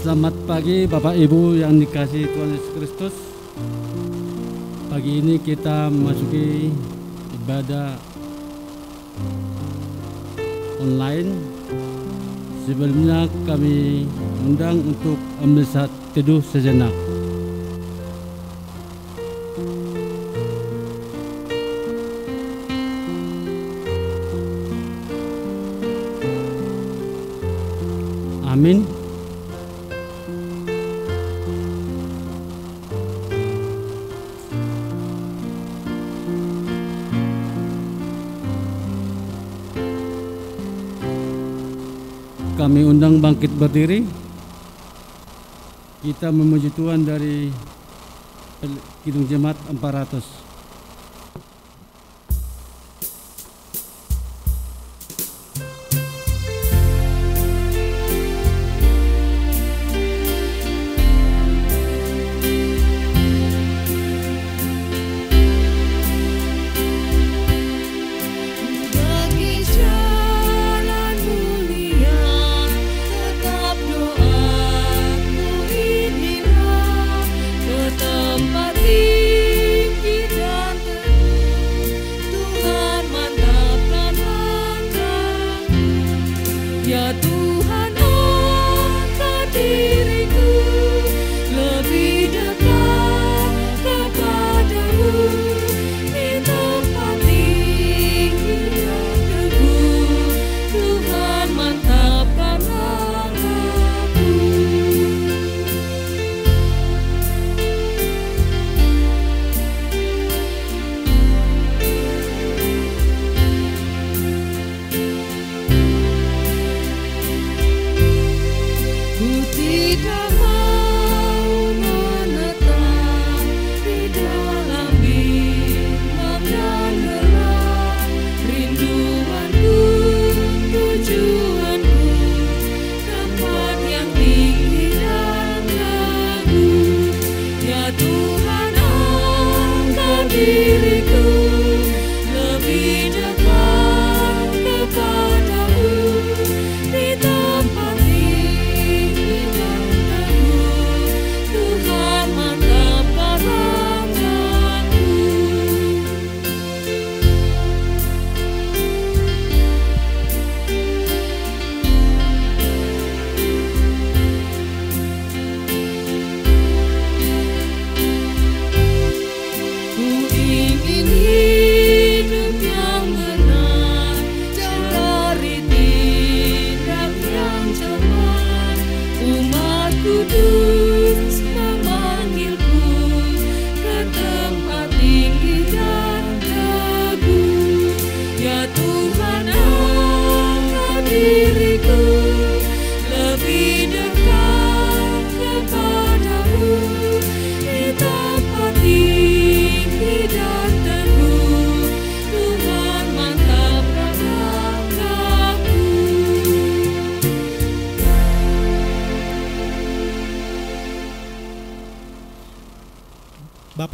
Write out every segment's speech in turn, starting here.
Selamat pagi Bapak Ibu yang dikasihi Tuhan Yesus Kristus. Pagi ini kita memasuki ibadah online. Sebelumnya kami undang untuk ambil saat teduh sejenak. Amin. Kami undang bangkit berdiri. Kita memuji Tuhan dari Kidung Jemaat 400.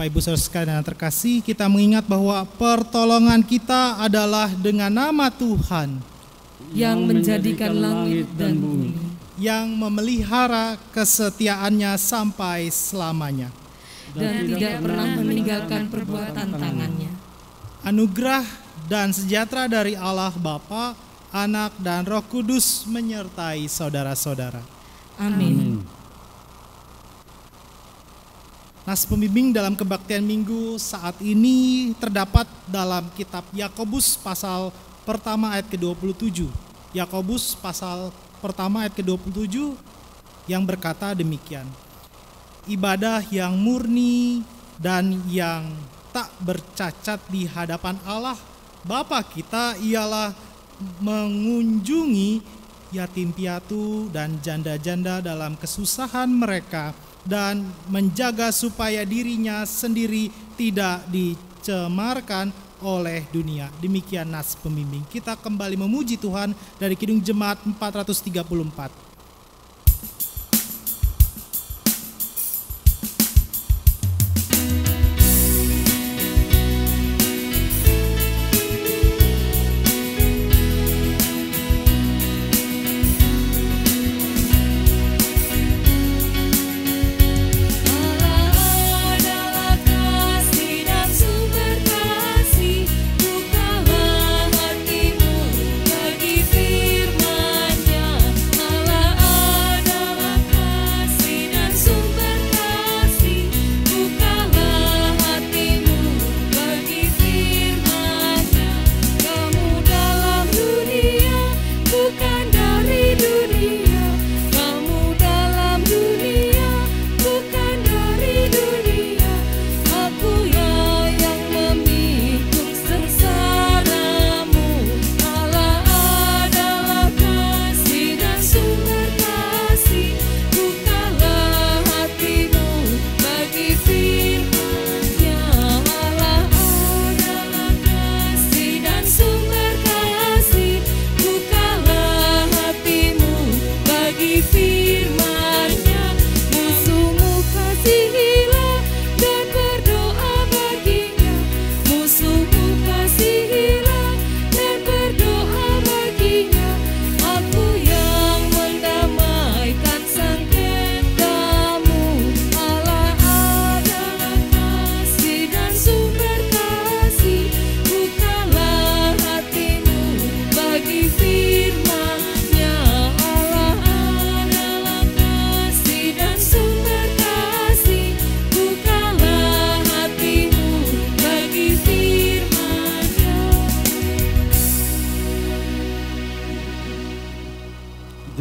Bapak Ibu Saudara sekalian yang terkasih, kita mengingat bahwa pertolongan kita adalah dengan nama Tuhan yang menjadikan langit dan bumi, yang memelihara kesetiaannya sampai selamanya, dan tidak pernah meninggalkan perbuatan tangannya. Anugerah dan sejahtera dari Allah Bapa, Anak, dan Roh Kudus menyertai saudara-saudara. Amin. Nas pembimbing dalam kebaktian minggu saat ini terdapat dalam kitab Yakobus pasal pertama ayat ke-27. Yakobus pasal pertama ayat ke-27 yang berkata demikian. Ibadah yang murni dan yang tak bercacat di hadapan Allah Bapa kita ialah mengunjungi yatim piatu dan janda-janda dalam kesusahan mereka dan menjaga supaya dirinya sendiri tidak dicemarkan oleh dunia. Demikian nas pembimbing. Kita kembali memuji Tuhan dari Kidung Jemaat 434.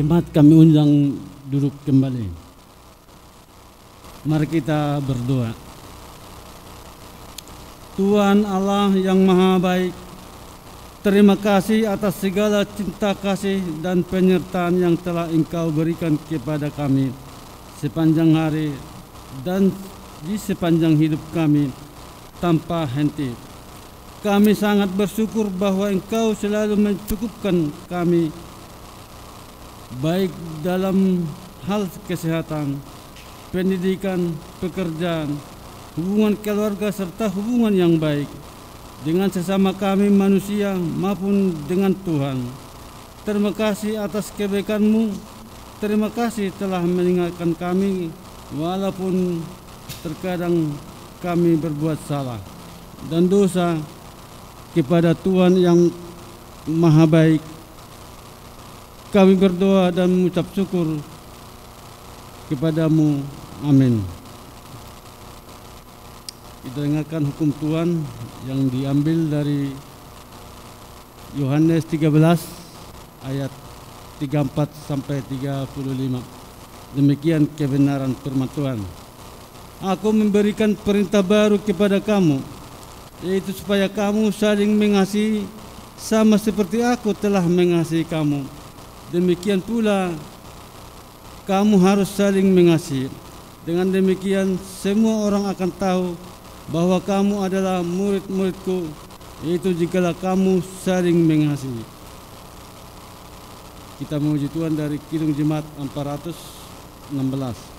Jemaat kami undang duduk kembali. Mari kita berdoa. Tuhan Allah yang Maha Baik, terima kasih atas segala cinta kasih dan penyertaan yang telah Engkau berikan kepada kami sepanjang hari dan di sepanjang hidup kami tanpa henti. Kami sangat bersyukur bahwa Engkau selalu mencukupkan kami baik dalam hal kesehatan, pendidikan, pekerjaan, hubungan keluarga serta hubungan yang baik dengan sesama kami manusia maupun dengan Tuhan. Terima kasih atas kebaikan-Mu. Terima kasih telah mengingatkan kami walaupun terkadang kami berbuat salah dan dosa kepada Tuhan yang Maha Baik. Kami berdoa dan mengucap syukur kepada-Mu. Amin. Kita dengarkan hukum Tuhan yang diambil dari Yohanes 13 ayat 34 sampai 35. Demikian kebenaran firman Tuhan. Aku memberikan perintah baru kepada kamu, yaitu supaya kamu saling mengasihi sama seperti aku telah mengasihi kamu. Demikian pula kamu harus saling mengasihi. Dengan demikian semua orang akan tahu bahwa kamu adalah murid-muridku, yaitu jikalau kamu saling mengasihi. Kita memuji Tuhan dari Kidung Jemaat 416.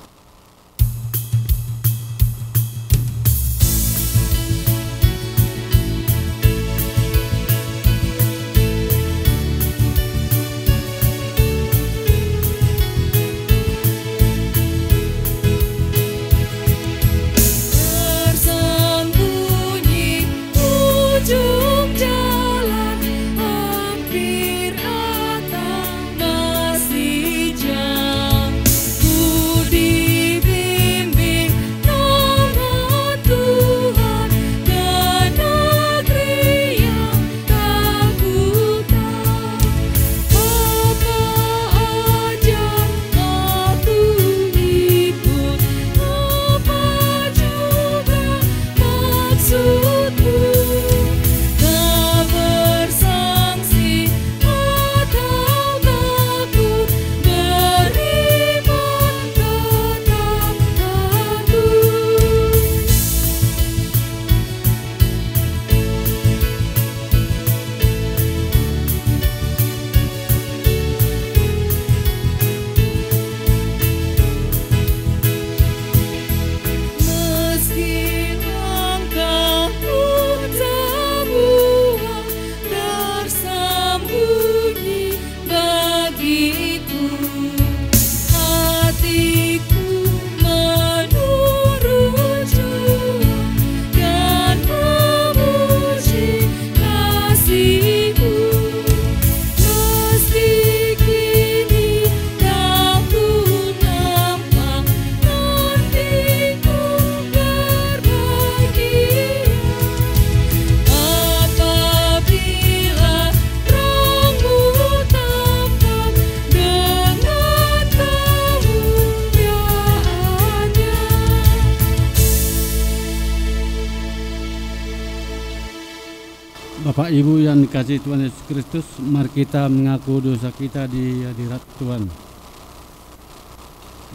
Bapak Ibu yang dikasihi Tuhan Yesus Kristus, mari kita mengaku dosa kita di hadirat Tuhan.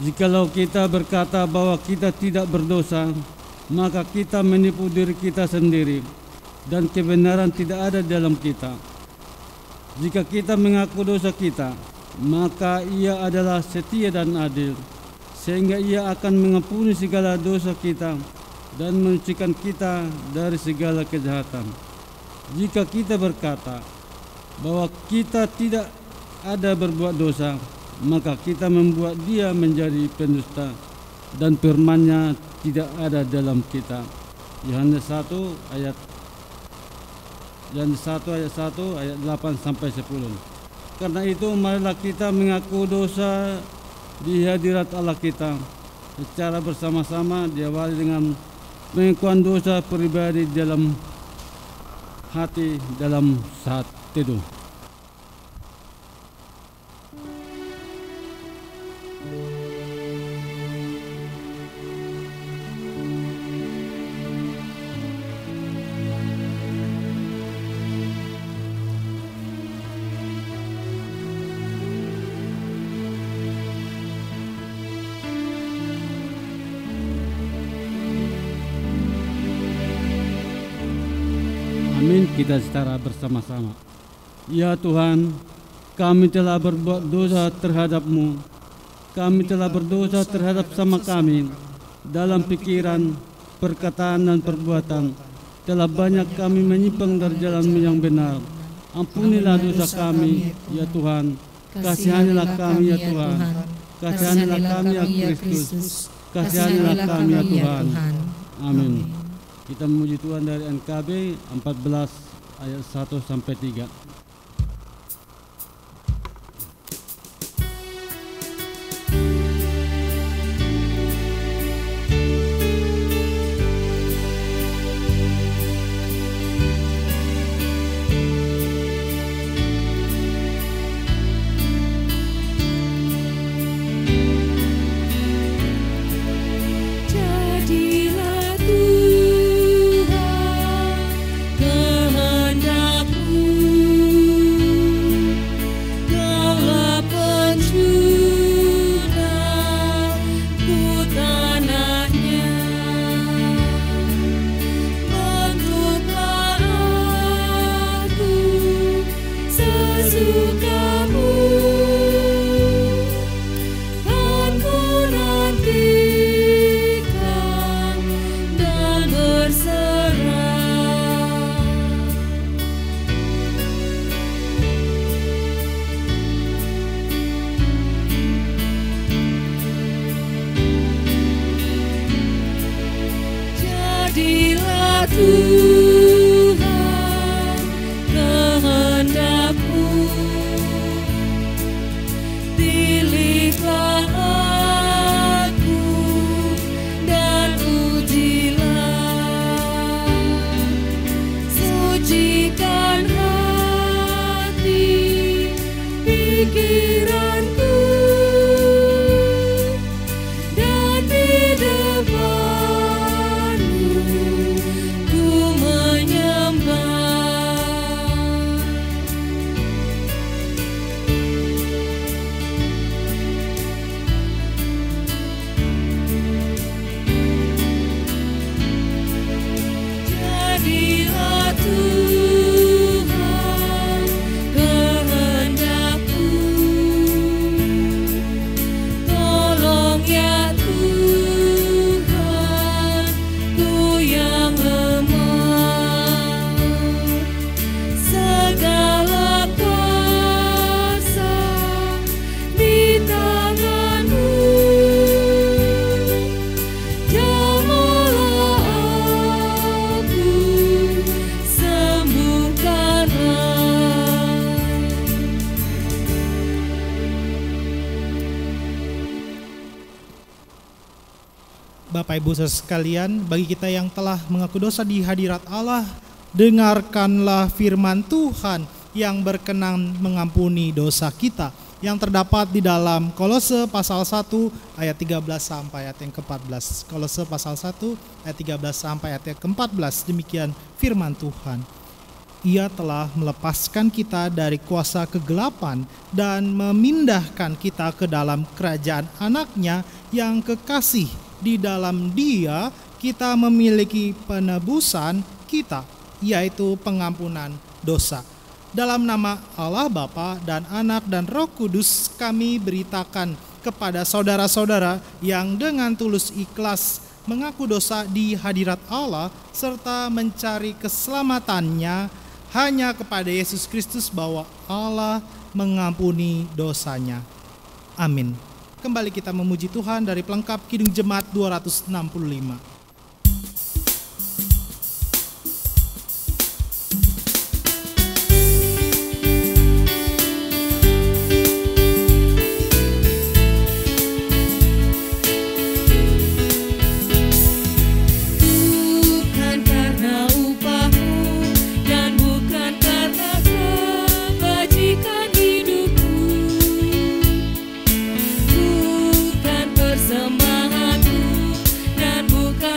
Jikalau kita berkata bahwa kita tidak berdosa, maka kita menipu diri kita sendiri dan kebenaran tidak ada dalam kita. Jika kita mengaku dosa kita, maka Ia adalah setia dan adil, sehingga Ia akan mengampuni segala dosa kita dan menyucikan kita dari segala kejahatan. Jika kita berkata bahwa kita tidak ada berbuat dosa, maka kita membuat Dia menjadi pendusta dan firman-Nya tidak ada dalam kita. Yohanes 1 ayat 1 ayat 8 sampai 10. Karena itu marilah kita mengaku dosa di hadirat Allah kita secara bersama-sama, diawali dengan pengakuan dosa pribadi dalam hati dalam saat teduh. Amin. Kita secara bersama-sama. Ya Tuhan, kami telah berbuat dosa terhadap-Mu. Kami telah berdosa terhadap sama kami dalam pikiran, perkataan, dan perbuatan. Telah banyak kami menyimpang dari jalan-Mu yang benar. Ampunilah dosa kami, ya Tuhan. Kasihanilah kami, ya Tuhan. Kasihanilah kami, ya Kristus. Kasihanilah kami, ya Tuhan. Amin. Kita memuji Tuhan dari NKB 14 ayat 1 sampai 3. Bapak Ibu saudara sekalian, bagi kita yang telah mengaku dosa di hadirat Allah, dengarkanlah firman Tuhan yang berkenan mengampuni dosa kita yang terdapat di dalam Kolose pasal 1 ayat 13 sampai ayat yang ke-14. Kolose pasal 1 ayat 13 sampai ayat yang ke-14. Demikian firman Tuhan. Ia telah melepaskan kita dari kuasa kegelapan dan memindahkan kita ke dalam kerajaan Anaknya yang kekasih. Di dalam Dia kita memiliki penebusan kita, yaitu pengampunan dosa. Dalam nama Allah Bapa dan Anak dan Roh Kudus kami beritakan kepada saudara-saudara yang dengan tulus ikhlas mengaku dosa di hadirat Allah serta mencari keselamatannya hanya kepada Yesus Kristus bahwa Allah mengampuni dosanya. Amin. Kembali kita memuji Tuhan dari pelengkap Kidung Jemaat 265. Semangatku dan bukan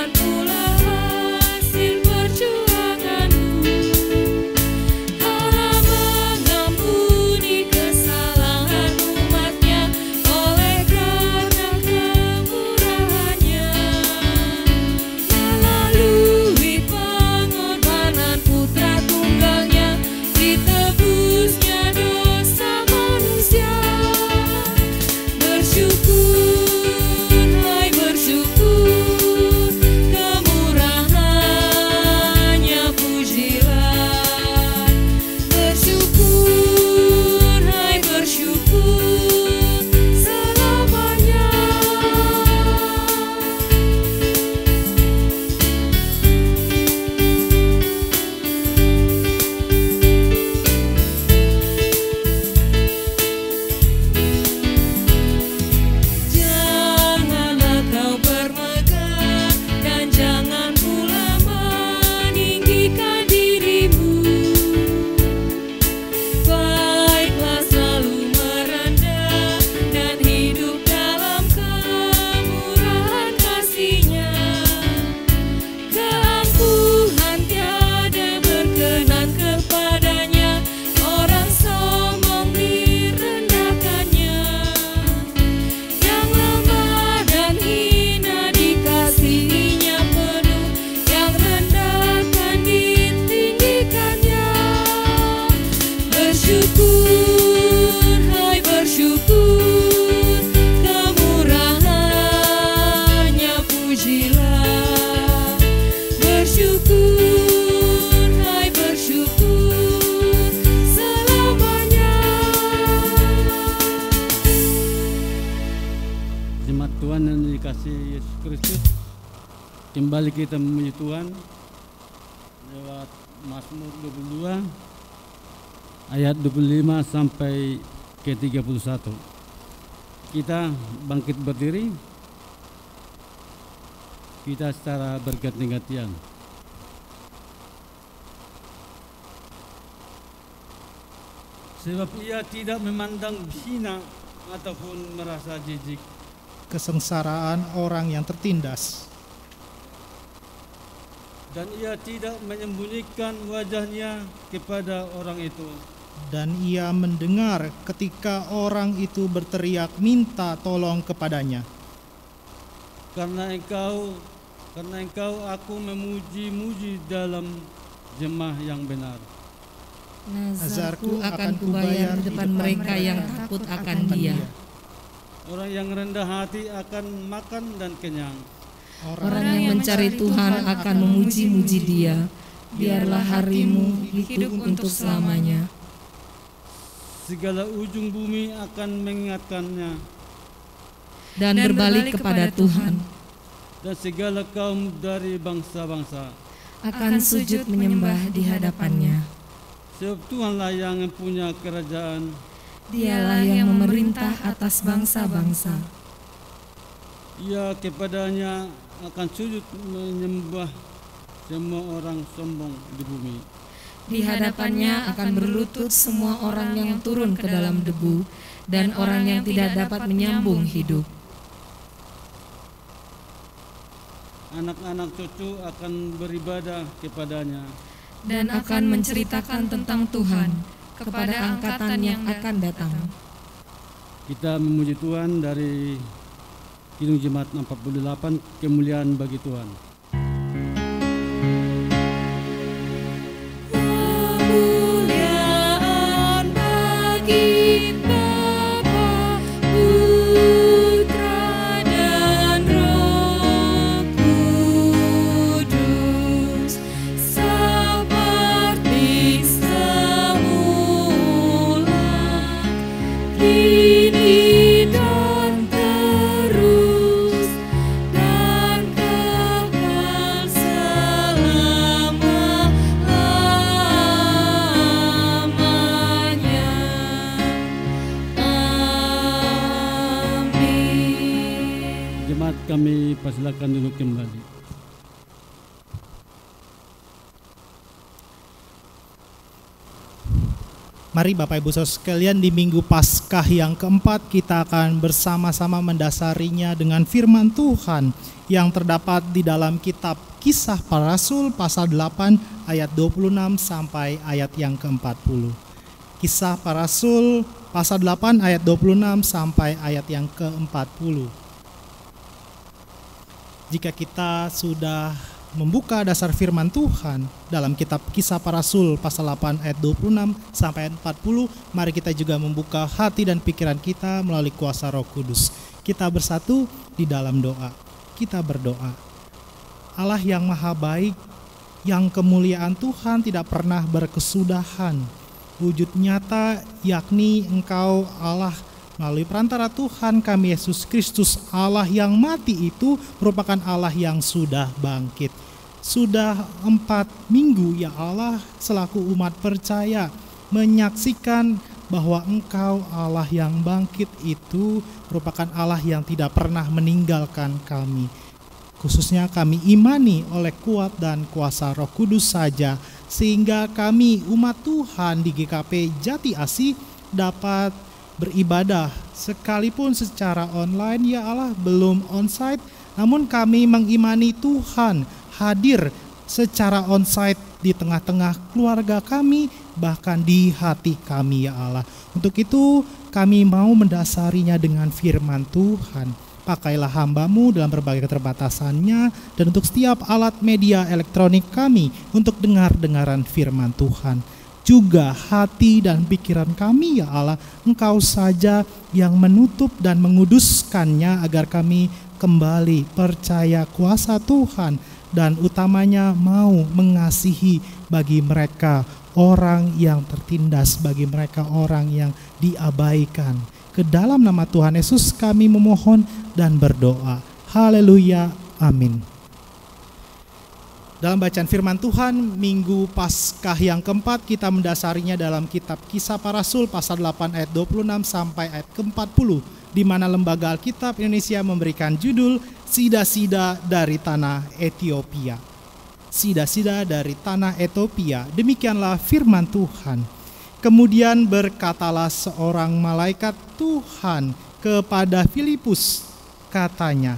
Kembali kita memuji Tuhan lewat Mazmur 22 ayat 25 sampai ke 31. Kita bangkit berdiri, kita secara berganti-gantian. Sebab ia tidak memandang hina ataupun merasa jijik kesengsaraan orang yang tertindas, dan ia tidak menyembunyikan wajahnya kepada orang itu. dan ia mendengar ketika orang itu berteriak minta tolong kepadanya. Karena engkau aku memuji-muji dalam jemaah yang benar. Nazarku akan kubayar di depan mereka yang takut akan Dia. Orang yang rendah hati akan makan dan kenyang. Orang yang mencari Tuhan akan memuji-muji Dia. Biarlah harimu hidup untuk selamanya. Segala ujung bumi akan mengingatkannya, Dan berbalik kepada Tuhan, dan segala kaum dari bangsa-bangsa. akan sujud menyembah di hadapannya. Sebab Tuhanlah yang punya kerajaan, Dialah yang memerintah atas bangsa-bangsa. ia kepadanya akan sujud menyembah semua orang sombong di bumi. Di hadapannya akan berlutut semua orang yang turun ke dalam debu dan orang yang tidak dapat menyambung hidup. Anak-anak cucu akan beribadah kepadanya, Dan akan menceritakan tentang Tuhan kepada angkatan yang akan datang. kita memuji Tuhan dari Kidung Jemaat 48, kemuliaan bagi Tuhan. Kemuliaan bagi Bapa, Putra, dan Roh Kudus, seperti semula, kini dan terus, dan kekal selama-lamanya. Amin. Jemaat kami persilakan duduk kembali. Mari Bapak Ibu Saudara sekalian, di Minggu Paskah yang keempat kita akan bersama-sama mendasarinya dengan firman Tuhan yang terdapat di dalam kitab Kisah Para Rasul pasal 8 ayat 26 sampai ayat yang ke-40. Kisah Para Rasul pasal 8 ayat 26 sampai ayat yang ke-40. Jika kita sudah membuka dasar firman Tuhan dalam kitab Kisah Para Rasul pasal 8 ayat 26 sampai ayat 40, mari kita juga membuka hati dan pikiran kita melalui kuasa Roh Kudus. Kita bersatu di dalam doa. Kita berdoa. Allah yang maha baik, yang kemuliaan Tuhan tidak pernah berkesudahan. Wujud nyata yakni Engkau Allah melalui perantara Tuhan kami Yesus Kristus. Allah yang mati itu merupakan Allah yang sudah bangkit. Sudah 4 minggu ya Allah selaku umat percaya menyaksikan bahwa Engkau Allah yang bangkit itu merupakan Allah yang tidak pernah meninggalkan kami. Khususnya kami imani oleh kuat dan kuasa Roh Kudus saja, sehingga kami umat Tuhan di GKP Jati Asih dapat beribadah sekalipun secara online ya Allah, belum onsite, namun kami mengimani Tuhan hadir secara onsite di tengah-tengah keluarga kami, bahkan di hati kami ya Allah. Untuk itu kami mau mendasarinya dengan firman Tuhan. Pakailah hamba-Mu dalam berbagai keterbatasannya dan untuk setiap alat media elektronik kami untuk dengar-dengaran firman Tuhan. Juga hati dan pikiran kami ya Allah, Engkau saja yang menutup dan menguduskannya agar kami kembali percaya kuasa Tuhan dan utamanya mau mengasihi bagi mereka orang yang tertindas, bagi mereka orang yang diabaikan. Ke dalam nama Tuhan Yesus kami memohon dan berdoa. Haleluya. Amin. Dalam bacaan firman Tuhan Minggu Paskah yang keempat, kita mendasarinya dalam kitab Kisah Para Rasul pasal 8 ayat 26 sampai ayat ke-40, di mana Lembaga Alkitab Indonesia memberikan judul Sida-sida dari Tanah Ethiopia. Sida-sida dari Tanah Ethiopia, demikianlah firman Tuhan. Kemudian berkatalah seorang malaikat Tuhan kepada Filipus, katanya,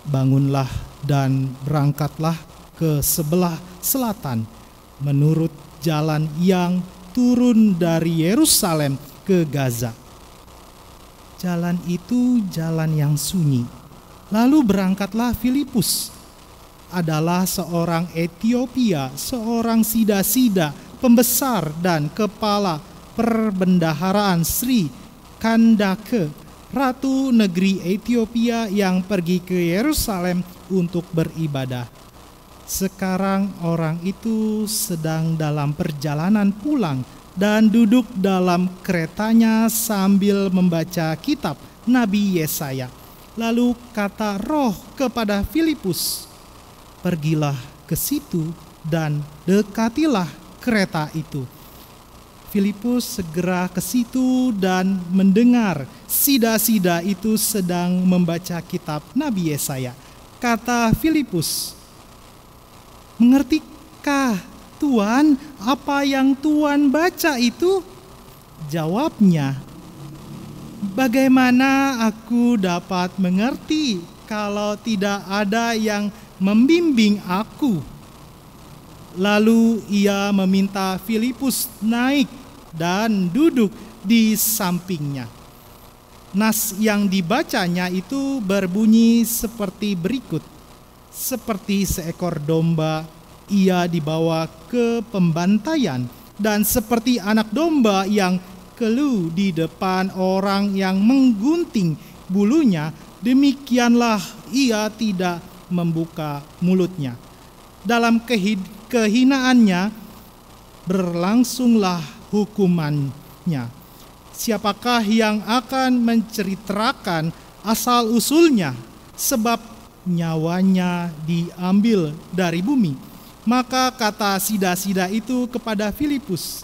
bangunlah dan berangkatlah ke sebelah selatan menurut jalan yang turun dari Yerusalem ke Gaza. Jalan itu jalan yang sunyi. Lalu berangkatlah Filipus, adalah seorang Ethiopia, seorang sida-sida, pembesar dan kepala perbendaharaan Sri Kandake, ratu negeri Ethiopia yang pergi ke Yerusalem untuk beribadah. Sekarang orang itu sedang dalam perjalanan pulang dan duduk dalam keretanya sambil membaca kitab Nabi Yesaya. Lalu kata Roh kepada Filipus, pergilah ke situ dan dekatilah kereta itu. Filipus segera ke situ dan mendengar sida-sida itu sedang membaca kitab Nabi Yesaya. Kata Filipus, mengertikah Tuan apa yang Tuan baca itu? Jawabnya, bagaimana aku dapat mengerti kalau tidak ada yang membimbing aku? Lalu ia meminta Filipus naik dan duduk di sampingnya. Nas yang dibacanya itu berbunyi seperti berikut. Seperti seekor domba ia dibawa ke pembantaian, dan seperti anak domba yang keluh di depan orang yang menggunting bulunya, demikianlah ia tidak membuka mulutnya. Dalam kehinaannya berlangsunglah hukumannya. Siapakah yang akan menceritakan asal-usulnya? Sebab nyawanya diambil dari bumi. Maka kata sida-sida itu kepada Filipus,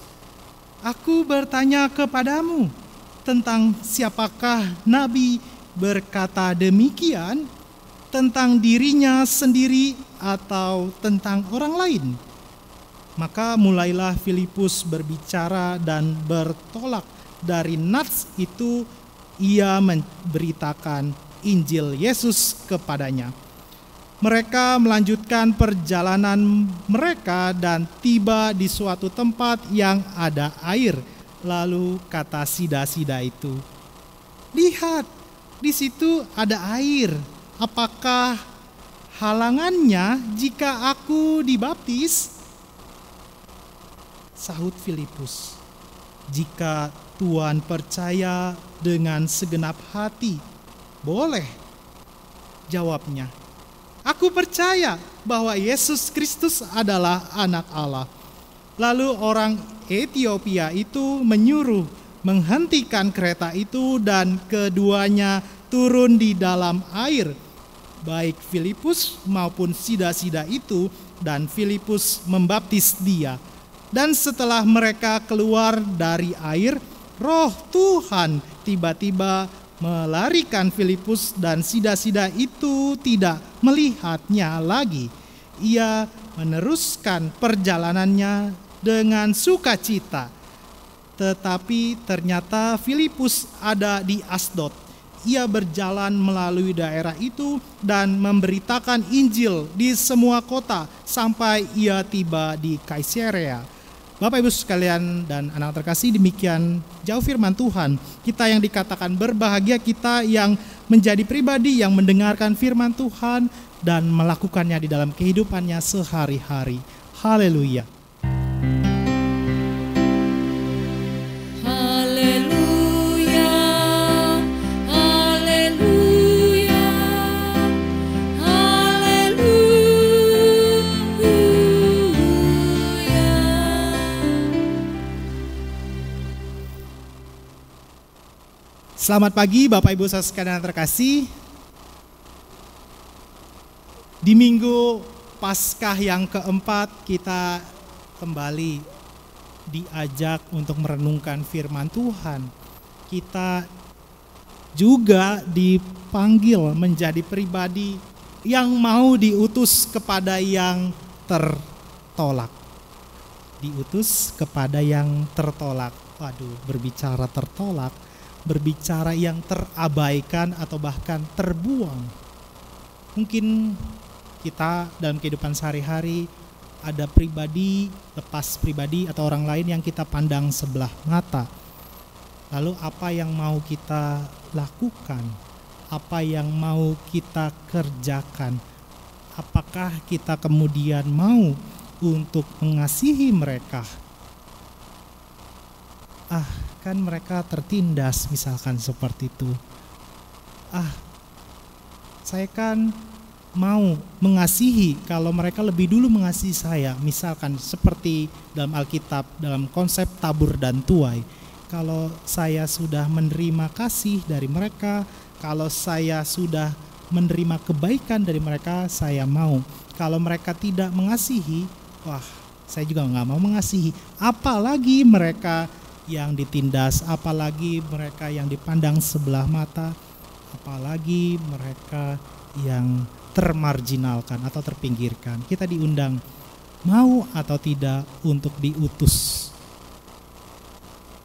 aku bertanya kepadamu tentang siapakah Nabi berkata demikian, tentang dirinya sendiri atau tentang orang lain? Maka mulailah Filipus berbicara dan bertolak dari nas itu ia memberitakan Injil Yesus kepadanya. Mereka melanjutkan perjalanan mereka dan tiba di suatu tempat yang ada air. Lalu kata sida-sida itu, lihat, di situ ada air. Apakah halangannya jika aku dibaptis? Sahut Filipus, jika Tuan percaya dengan segenap hati, boleh. Jawabnya, aku percaya bahwa Yesus Kristus adalah anak Allah. Lalu orang Ethiopia itu menyuruh menghentikan kereta itu dan keduanya turun di dalam air, baik Filipus maupun sida-sida itu, dan Filipus membaptis dia. Dan setelah mereka keluar dari air, Roh Tuhan tiba-tiba melarikan Filipus dan sida-sida itu tidak melihatnya lagi. Ia meneruskan perjalanannya dengan sukacita. Tetapi ternyata Filipus ada di Asdod. Ia berjalan melalui daerah itu dan memberitakan Injil di semua kota sampai ia tiba di Kaisarea. Bapak Ibu sekalian dan anak terkasih, demikian jauh firman Tuhan. Kita yang dikatakan berbahagia, kita yang menjadi pribadi yang mendengarkan firman Tuhan dan melakukannya di dalam kehidupannya sehari-hari. Haleluya. Selamat pagi Bapak Ibu sekalian terkasih. Di minggu Paskah yang keempat kita kembali diajak untuk merenungkan firman Tuhan. Kita juga dipanggil menjadi pribadi yang mau diutus kepada yang tertolak. Diutus kepada yang tertolak. Waduh, berbicara tertolak, berbicara yang terabaikan atau bahkan terbuang. Mungkin kita dalam kehidupan sehari-hari ada pribadi, lepas pribadi atau orang lain yang kita pandang sebelah mata. Lalu apa yang mau kita lakukan? Apa yang mau kita kerjakan? Apakah kita kemudian mau untuk mengasihi mereka? Kan mereka tertindas misalkan seperti itu. Saya kan mau mengasihi kalau mereka lebih dulu mengasihi saya. Misalkan seperti dalam Alkitab, dalam konsep tabur dan tuai. Kalau saya sudah menerima kasih dari mereka, kalau saya sudah menerima kebaikan dari mereka, saya mau. Kalau mereka tidak mengasihi, saya juga nggak mau mengasihi. Apalagi mereka yang ditindas, apalagi mereka yang dipandang sebelah mata, apalagi mereka yang termarginalkan atau terpinggirkan. Kita diundang mau atau tidak untuk diutus.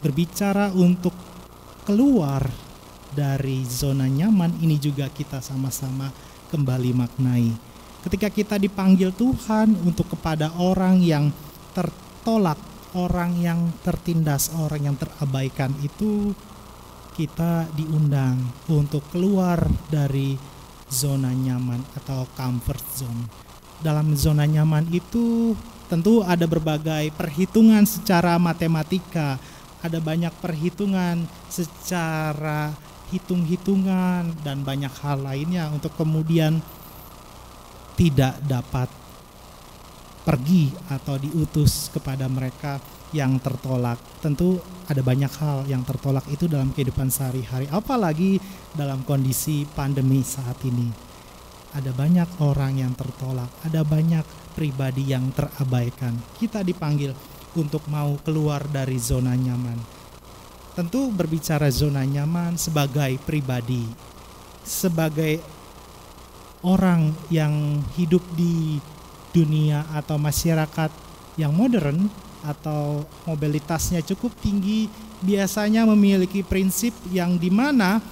Berbicara untuk keluar dari zona nyaman ini juga kita sama-sama kembali maknai. Ketika kita dipanggil Tuhan untuk kepada orang yang tertolak, orang yang tertindas, orang yang terabaikan, itu kita diundang untuk keluar dari zona nyaman atau comfort zone. Dalam zona nyaman itu tentu ada berbagai perhitungan secara matematika, ada banyak perhitungan secara hitung-hitungan dan banyak hal lainnya untuk kemudian tidak dapat pergi atau diutus kepada mereka yang tertolak. Tentu ada banyak hal yang tertolak itu dalam kehidupan sehari-hari, apalagi dalam kondisi pandemi saat ini. Ada banyak orang yang tertolak, ada banyak pribadi yang terabaikan. Kita dipanggil untuk mau keluar dari zona nyaman. Tentu berbicara zona nyaman sebagai pribadi, sebagai orang yang hidup di dunia atau masyarakat yang modern atau mobilitasnya cukup tinggi, biasanya memiliki prinsip yang dimana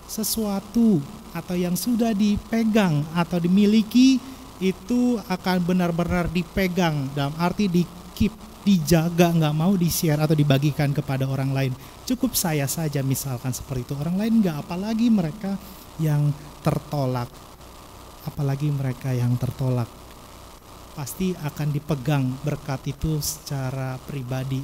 sesuatu atau yang sudah dipegang atau dimiliki itu akan benar-benar dipegang, dalam arti di-keep, dijaga, nggak mau di-share atau dibagikan kepada orang lain. Cukup saya saja misalkan seperti itu, orang lain nggak, apalagi mereka yang tertolak. Apalagi mereka yang tertolak pasti akan dipegang berkat itu secara pribadi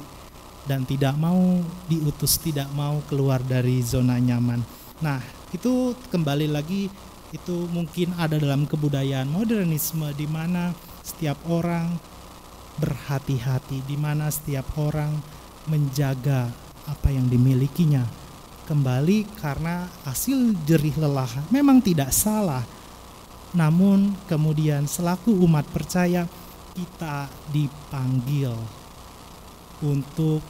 dan tidak mau diutus, tidak mau keluar dari zona nyaman. Nah, itu kembali lagi, itu mungkin ada dalam kebudayaan modernisme di mana setiap orang berhati-hati, di mana setiap orang menjaga apa yang dimilikinya. Kembali karena hasil jerih lelah memang tidak salah. Namun kemudian selaku umat percaya kita dipanggil untuk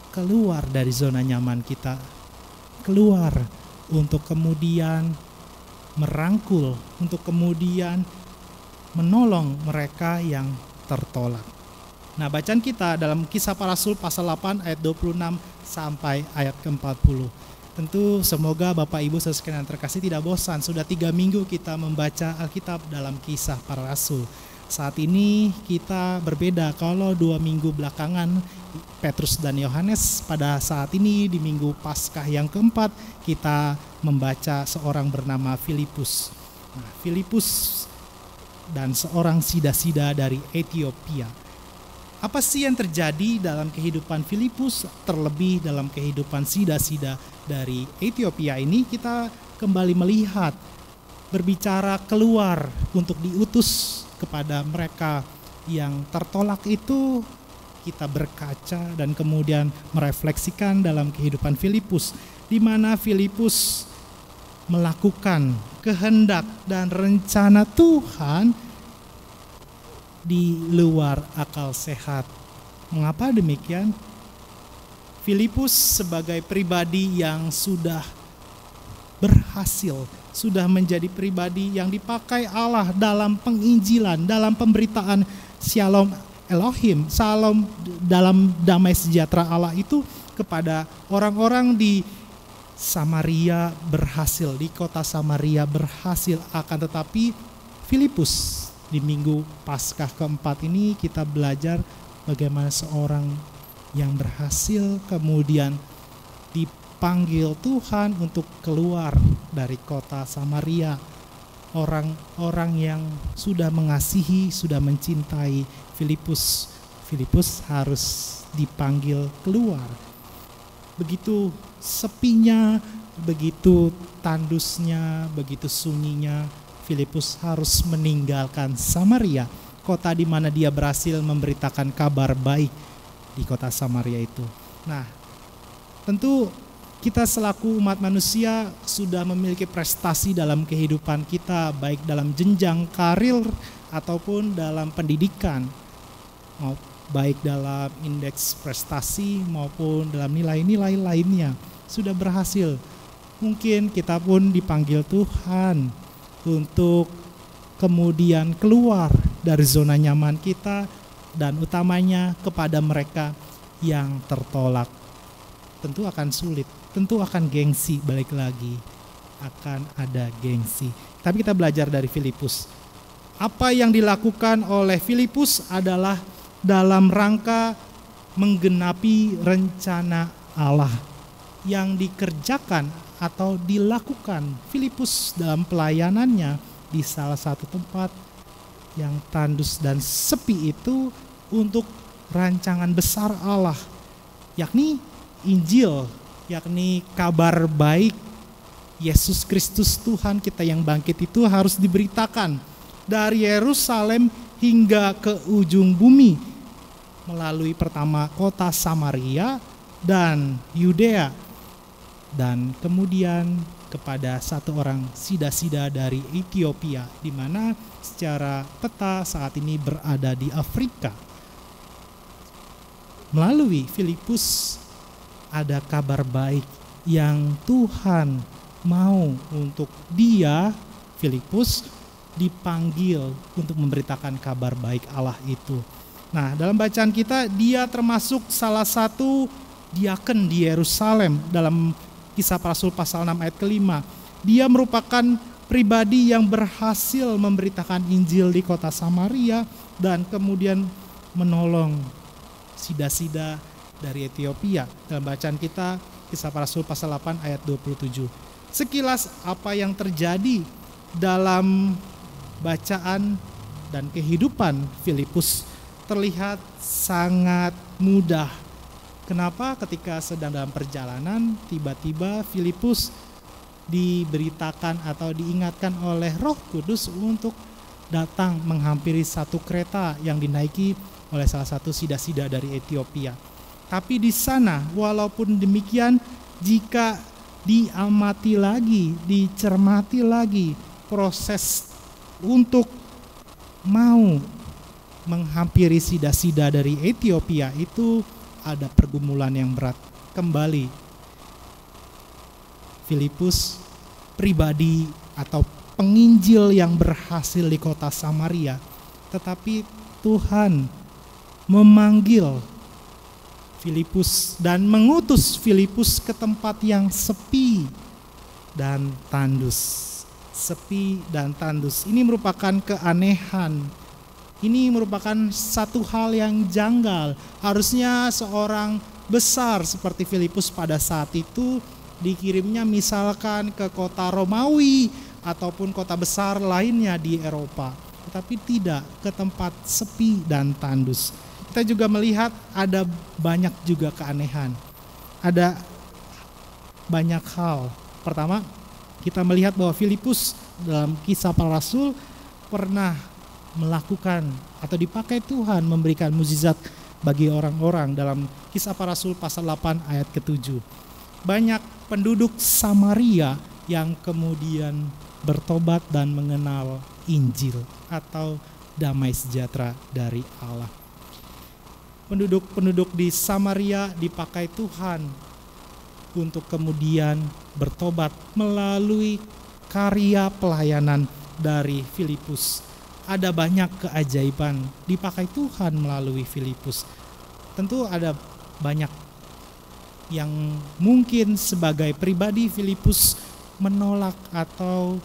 keluar dari zona nyaman kita, keluar untuk kemudian merangkul, untuk kemudian menolong mereka yang tertolak. Nah, bacaan kita dalam Kisah Para Rasul pasal 8 ayat 26 sampai ayat ke-40. Tentu semoga Bapak Ibu sekalian terkasih tidak bosan. Sudah 3 minggu kita membaca Alkitab dalam Kisah Para Rasul. Saat ini kita berbeda, kalau 2 minggu belakangan Petrus dan Yohanes, pada saat ini di minggu Paskah yang keempat kita membaca seorang bernama Filipus. Nah, Filipus dan seorang sida-sida dari Ethiopia. Apa sih yang terjadi dalam kehidupan Filipus, terlebih dalam kehidupan sida-sida dari Ethiopia ini? Kita kembali melihat, berbicara keluar untuk diutus kepada mereka yang tertolak itu, kita berkaca dan kemudian merefleksikan dalam kehidupan Filipus, di mana Filipus melakukan kehendak dan rencana Tuhan di luar akal sehat. Mengapa demikian? Filipus sebagai pribadi yang sudah berhasil, sudah menjadi pribadi yang dipakai Allah dalam penginjilan, dalam pemberitaan Shalom Elohim, Shalom dalam damai sejahtera Allah itu kepada orang-orang di Samaria berhasil, di kota Samaria berhasil. Akan tetapi Filipus di minggu Paskah keempat ini kita belajar bagaimana seorang yang berhasil kemudian dipanggil Tuhan untuk keluar dari kota Samaria. Orang-orang yang sudah mengasihi, sudah mencintai Filipus. Filipus harus dipanggil keluar. Begitu sepinya, begitu tandusnya, begitu sunyinya, Filipus harus meninggalkan Samaria, kota di mana dia berhasil memberitakan kabar baik di kota Samaria itu. Nah, tentu kita selaku umat manusia sudah memiliki prestasi dalam kehidupan kita, baik dalam jenjang karir ataupun dalam pendidikan, baik dalam indeks prestasi maupun dalam nilai-nilai lainnya, sudah berhasil. Mungkin kita pun dipanggil Tuhan untuk kemudian keluar dari zona nyaman kita, dan utamanya kepada mereka yang tertolak. Tentu akan sulit, tentu akan gengsi, balik lagi akan ada gengsi. Tapi kita belajar dari Filipus. Apa yang dilakukan oleh Filipus adalah dalam rangka menggenapi rencana Allah yang dikerjakan atau dilakukan Filipus dalam pelayanannya di salah satu tempat yang tandus dan sepi itu untuk rancangan besar Allah, yakni Injil, yakni kabar baik Yesus Kristus Tuhan kita yang bangkit itu harus diberitakan dari Yerusalem hingga ke ujung bumi melalui pertama kota Samaria dan Yudea, dan kemudian kepada satu orang sida-sida dari Ethiopia, di mana secara peta saat ini berada di Afrika. Melalui Filipus ada kabar baik yang Tuhan mau untuk dia, Filipus, dipanggil untuk memberitakan kabar baik Allah itu. Nah, dalam bacaan kita dia termasuk salah satu diaken di Yerusalem dalam Kisah Para Rasul pasal 6 ayat ke-5. Dia merupakan pribadi yang berhasil memberitakan Injil di kota Samaria dan kemudian menolong sida-sida dari Ethiopia. Dalam bacaan kita Kisah Para Rasul pasal 8 ayat 27. Sekilas apa yang terjadi dalam bacaan dan kehidupan Filipus terlihat sangat mudah. Kenapa? Ketika sedang dalam perjalanan, tiba-tiba Filipus diberitakan atau diingatkan oleh Roh Kudus untuk datang menghampiri satu kereta yang dinaiki oleh salah satu sida-sida dari Ethiopia. Tapi di sana, walaupun demikian, jika diamati lagi, dicermati lagi proses untuk mau menghampiri sida-sida dari Ethiopia itu ada pergumulan yang berat. Kembali Filipus pribadi atau penginjil yang berhasil di kota Samaria, tetapi Tuhan memanggil Filipus dan mengutus Filipus ke tempat yang sepi dan tandus. Sepi dan tandus. Ini merupakan keanehan. Ini merupakan satu hal yang janggal. Harusnya seorang besar seperti Filipus pada saat itu dikirimnya misalkan ke kota Romawi ataupun kota besar lainnya di Eropa. Tetapi tidak, ke tempat sepi dan tandus. Kita juga melihat ada banyak juga keanehan. Ada banyak hal. Pertama, kita melihat bahwa Filipus dalam Kisah Para Rasul pernah melakukan atau dipakai Tuhan memberikan mukjizat bagi orang-orang dalam Kisah Para Rasul pasal 8 ayat ke-7. Banyak penduduk Samaria yang kemudian bertobat dan mengenal Injil atau damai sejahtera dari Allah. Penduduk-penduduk di Samaria dipakai Tuhan untuk kemudian bertobat melalui karya pelayanan dari Filipus. Ada banyak keajaiban dipakai Tuhan melalui Filipus. Tentu ada banyak yang mungkin sebagai pribadi Filipus menolak atau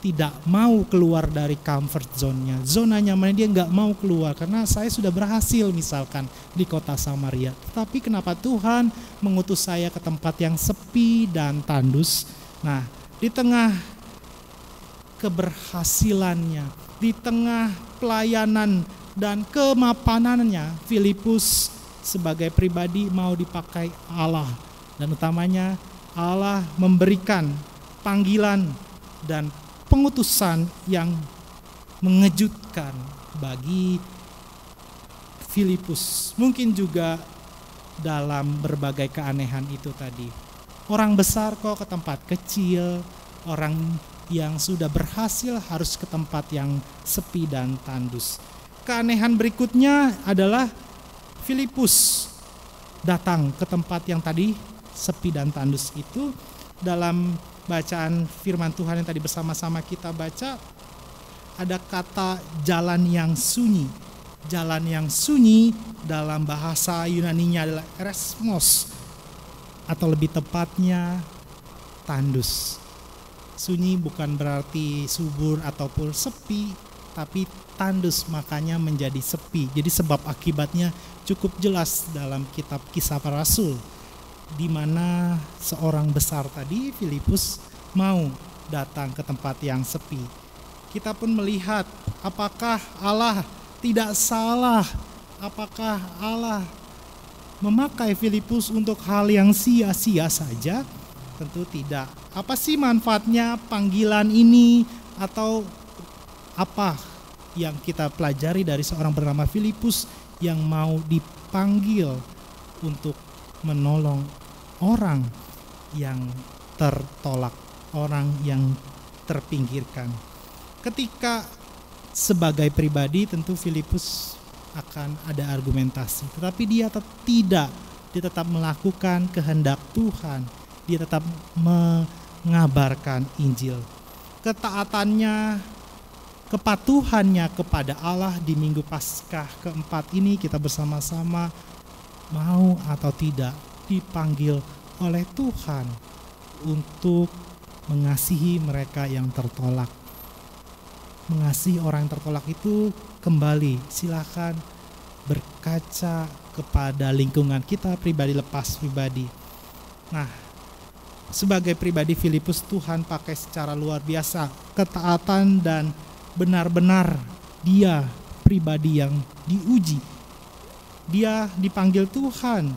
tidak mau keluar dari comfort zone-nya. Zona nyamannya dia nggak mau keluar karena saya sudah berhasil misalkan di kota Samaria. Tetapi kenapa Tuhan mengutus saya ke tempat yang sepi dan tandus? Nah, di tengah keberhasilannya, di tengah pelayanan dan kemapanannya, Filipus sebagai pribadi mau dipakai Allah. Dan utamanya Allah memberikan panggilan dan pengutusan yang mengejutkan bagi Filipus. Mungkin juga dalam berbagai keanehan itu tadi. Orang besar kok ke tempat kecil, orang yang sudah berhasil harus ke tempat yang sepi dan tandus. Keanehan berikutnya adalah Filipus datang ke tempat yang tadi sepi dan tandus itu. Dalam bacaan firman Tuhan yang tadi bersama-sama kita baca, ada kata jalan yang sunyi. Jalan yang sunyi dalam bahasa Yunaninya adalah erasmos, atau lebih tepatnya tandus. Sunyi bukan berarti subur ataupun sepi, tapi tandus makanya menjadi sepi. Jadi sebab akibatnya cukup jelas dalam kitab Kisah Para Rasul, di mana seorang besar tadi, Filipus, mau datang ke tempat yang sepi. Kita pun melihat apakah Allah tidak salah, apakah Allah memakai Filipus untuk hal yang sia-sia saja? Tentu tidak. Apa sih manfaatnya panggilan ini, atau apa yang kita pelajari dari seorang bernama Filipus yang mau dipanggil untuk menolong orang yang tertolak, orang yang terpinggirkan. Ketika sebagai pribadi tentu Filipus akan ada argumentasi, tetapi dia tidak, dia tetap melakukan kehendak Tuhan, dia tetap mengabarkan Injil. Ketaatannya, kepatuhannya kepada Allah di Minggu Paskah keempat ini kita bersama-sama mau atau tidak dipanggil oleh Tuhan untuk mengasihi mereka yang tertolak. Mengasihi orang yang tertolak itu kembali, silakan berkaca kepada lingkungan kita pribadi, lepas pribadi. Nah, sebagai pribadi Filipus, Tuhan pakai secara luar biasa ketaatan dan benar-benar dia pribadi yang diuji. Dia dipanggil Tuhan,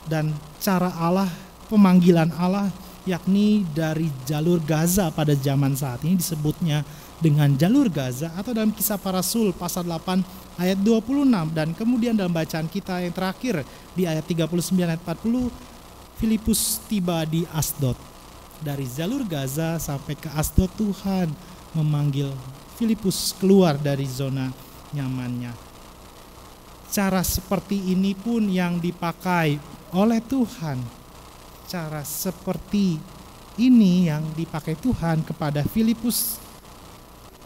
dan cara Allah, pemanggilan Allah, yakni dari jalur Gaza pada zaman saat ini disebutnya dengan jalur Gaza, atau dalam Kisah Para Rasul pasal 8 ayat 26, dan kemudian dalam bacaan kita yang terakhir di ayat 39 ayat 40, Filipus tiba di Asdod. Dari jalur Gaza sampai ke Asdod, Tuhan memanggil Filipus keluar dari zona nyamannya. Cara seperti ini pun yang dipakai oleh Tuhan. Cara seperti ini yang dipakai Tuhan kepada Filipus,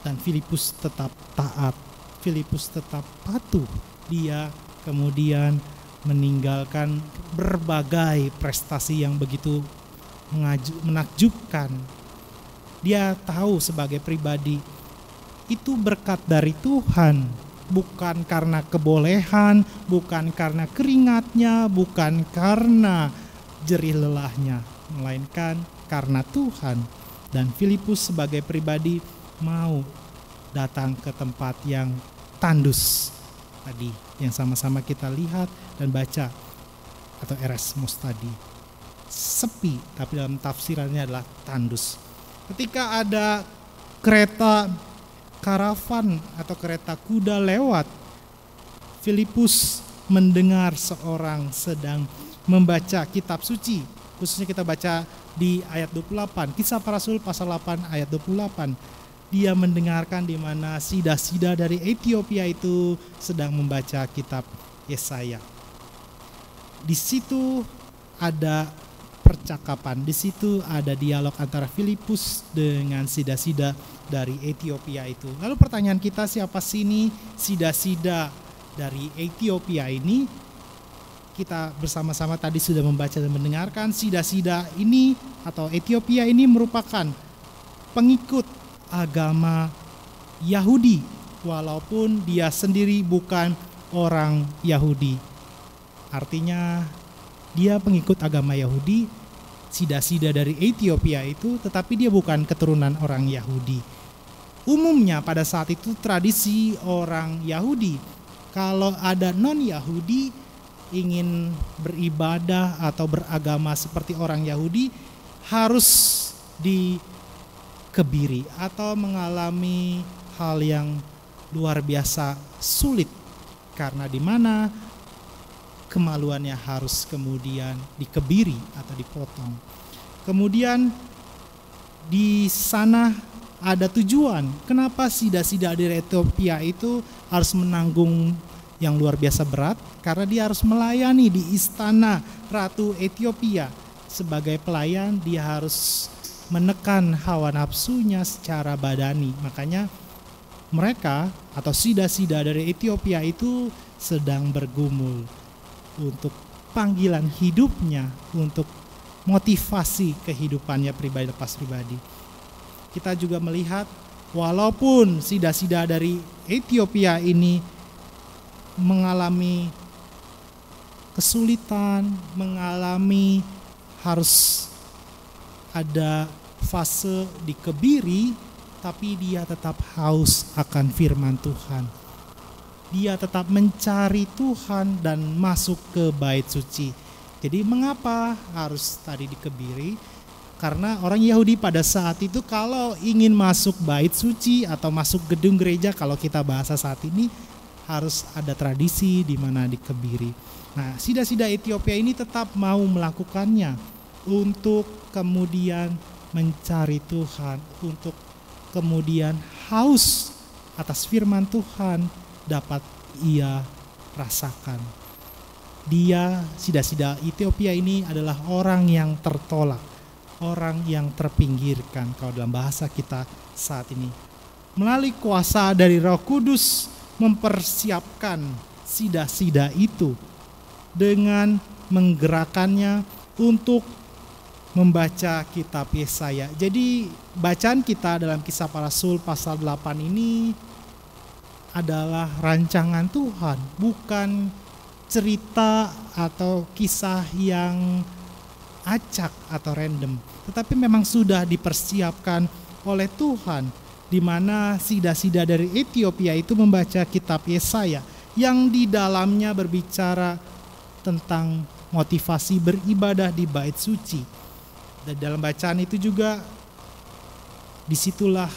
dan Filipus tetap taat, Filipus tetap patuh. Dia kemudian meninggalkan berbagai prestasi yang begitu menakjubkan. Dia tahu sebagai pribadi itu berkat dari Tuhan, bukan karena kebolehan, bukan karena keringatnya, bukan karena jerih lelahnya, melainkan karena Tuhan. Dan Filipus sebagai pribadi mau datang ke tempat yang tandus tadi, yang sama-sama kita lihat dan baca, atau erasmus tadi. Sepi, tapi dalam tafsirannya adalah tandus. Ketika ada kereta karavan atau kereta kuda lewat, Filipus mendengar seorang sedang membaca kitab suci. Khususnya kita baca di ayat 28, Kisah Para Rasul pasal 8 ayat 28. dia mendengarkan di mana sida-sida dari Ethiopia itu sedang membaca kitab Yesaya. Di situ ada percakapan, di situ ada dialog antara Filipus dengan sida-sida dari Ethiopia itu. Lalu pertanyaan kita, siapa sih ini sida-sida dari Ethiopia ini? Kita bersama-sama tadi sudah membaca dan mendengarkan sida-sida ini atau Ethiopia ini merupakan pengikut agama Yahudi walaupun dia sendiri bukan orang Yahudi. Artinya dia pengikut agama Yahudi, sida-sida dari Ethiopia itu, tetapi dia bukan keturunan orang Yahudi. Umumnya pada saat itu tradisi orang Yahudi, kalau ada non-Yahudi ingin beribadah atau beragama seperti orang Yahudi harus dikebiri atau mengalami hal yang luar biasa sulit, karena di mana kemaluannya harus kemudian dikebiri atau dipotong. Kemudian di sana ada tujuan kenapa sida-sida dari Ethiopia itu harus menanggung yang luar biasa berat, karena dia harus melayani di istana Ratu Ethiopia. Sebagai pelayan dia harus menekan hawa nafsunya secara badani. Makanya mereka atau sida-sida dari Ethiopia itu sedang bergumul untuk panggilan hidupnya, untuk motivasi kehidupannya pribadi lepas pribadi. Kita juga melihat walaupun sida-sida dari Ethiopia ini mengalami kesulitan, mengalami harus ada fase dikebiri, tapi dia tetap haus akan firman Tuhan. Dia tetap mencari Tuhan dan masuk ke bait suci. Jadi mengapa harus tadi dikebiri? Karena orang Yahudi pada saat itu kalau ingin masuk bait suci atau masuk gedung gereja, kalau kita bahasa saat ini, harus ada tradisi di mana dikebiri. Nah, sida-sida Ethiopia ini tetap mau melakukannya untuk kemudian mencari Tuhan, untuk kemudian haus atas firman Tuhan dapat ia rasakan. Dia, sida-sida Ethiopia ini adalah orang yang tertolak, orang yang terpinggirkan kalau dalam bahasa kita saat ini. Melalui kuasa dari Roh Kudus mempersiapkan sida-sida itu dengan menggerakkannya untuk membaca kitab Yesaya. Jadi bacaan kita dalam Kisah Para Rasul pasal 8 ini adalah rancangan Tuhan, bukan cerita atau kisah yang acak atau random, tetapi memang sudah dipersiapkan oleh Tuhan, di mana sida-sida dari Ethiopia itu membaca kitab Yesaya yang di dalamnya berbicara tentang motivasi beribadah di bait suci. Dan dalam bacaan itu juga disitulah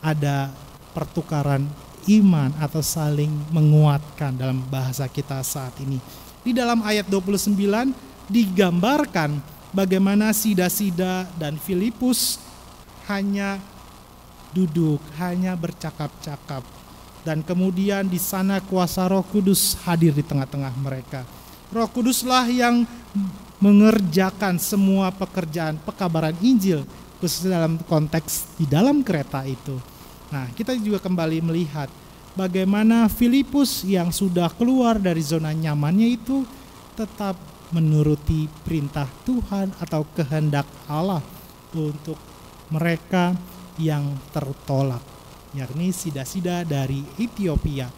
ada pertukaran iman atau saling menguatkan dalam bahasa kita saat ini. Di dalam ayat 29 digambarkan bagaimana sida-sida dan Filipus hanya duduk, hanya bercakap-cakap, dan kemudian di sana kuasa Roh Kudus hadir di tengah-tengah mereka. Roh Kuduslah yang mengerjakan semua pekerjaan pekabaran Injil, khususnya dalam konteks di dalam kereta itu. Nah, kita juga kembali melihat bagaimana Filipus yang sudah keluar dari zona nyamannya itu tetap menuruti perintah Tuhan atau kehendak Allah untuk mereka yang tertolak, yakni sida-sida dari Ethiopia.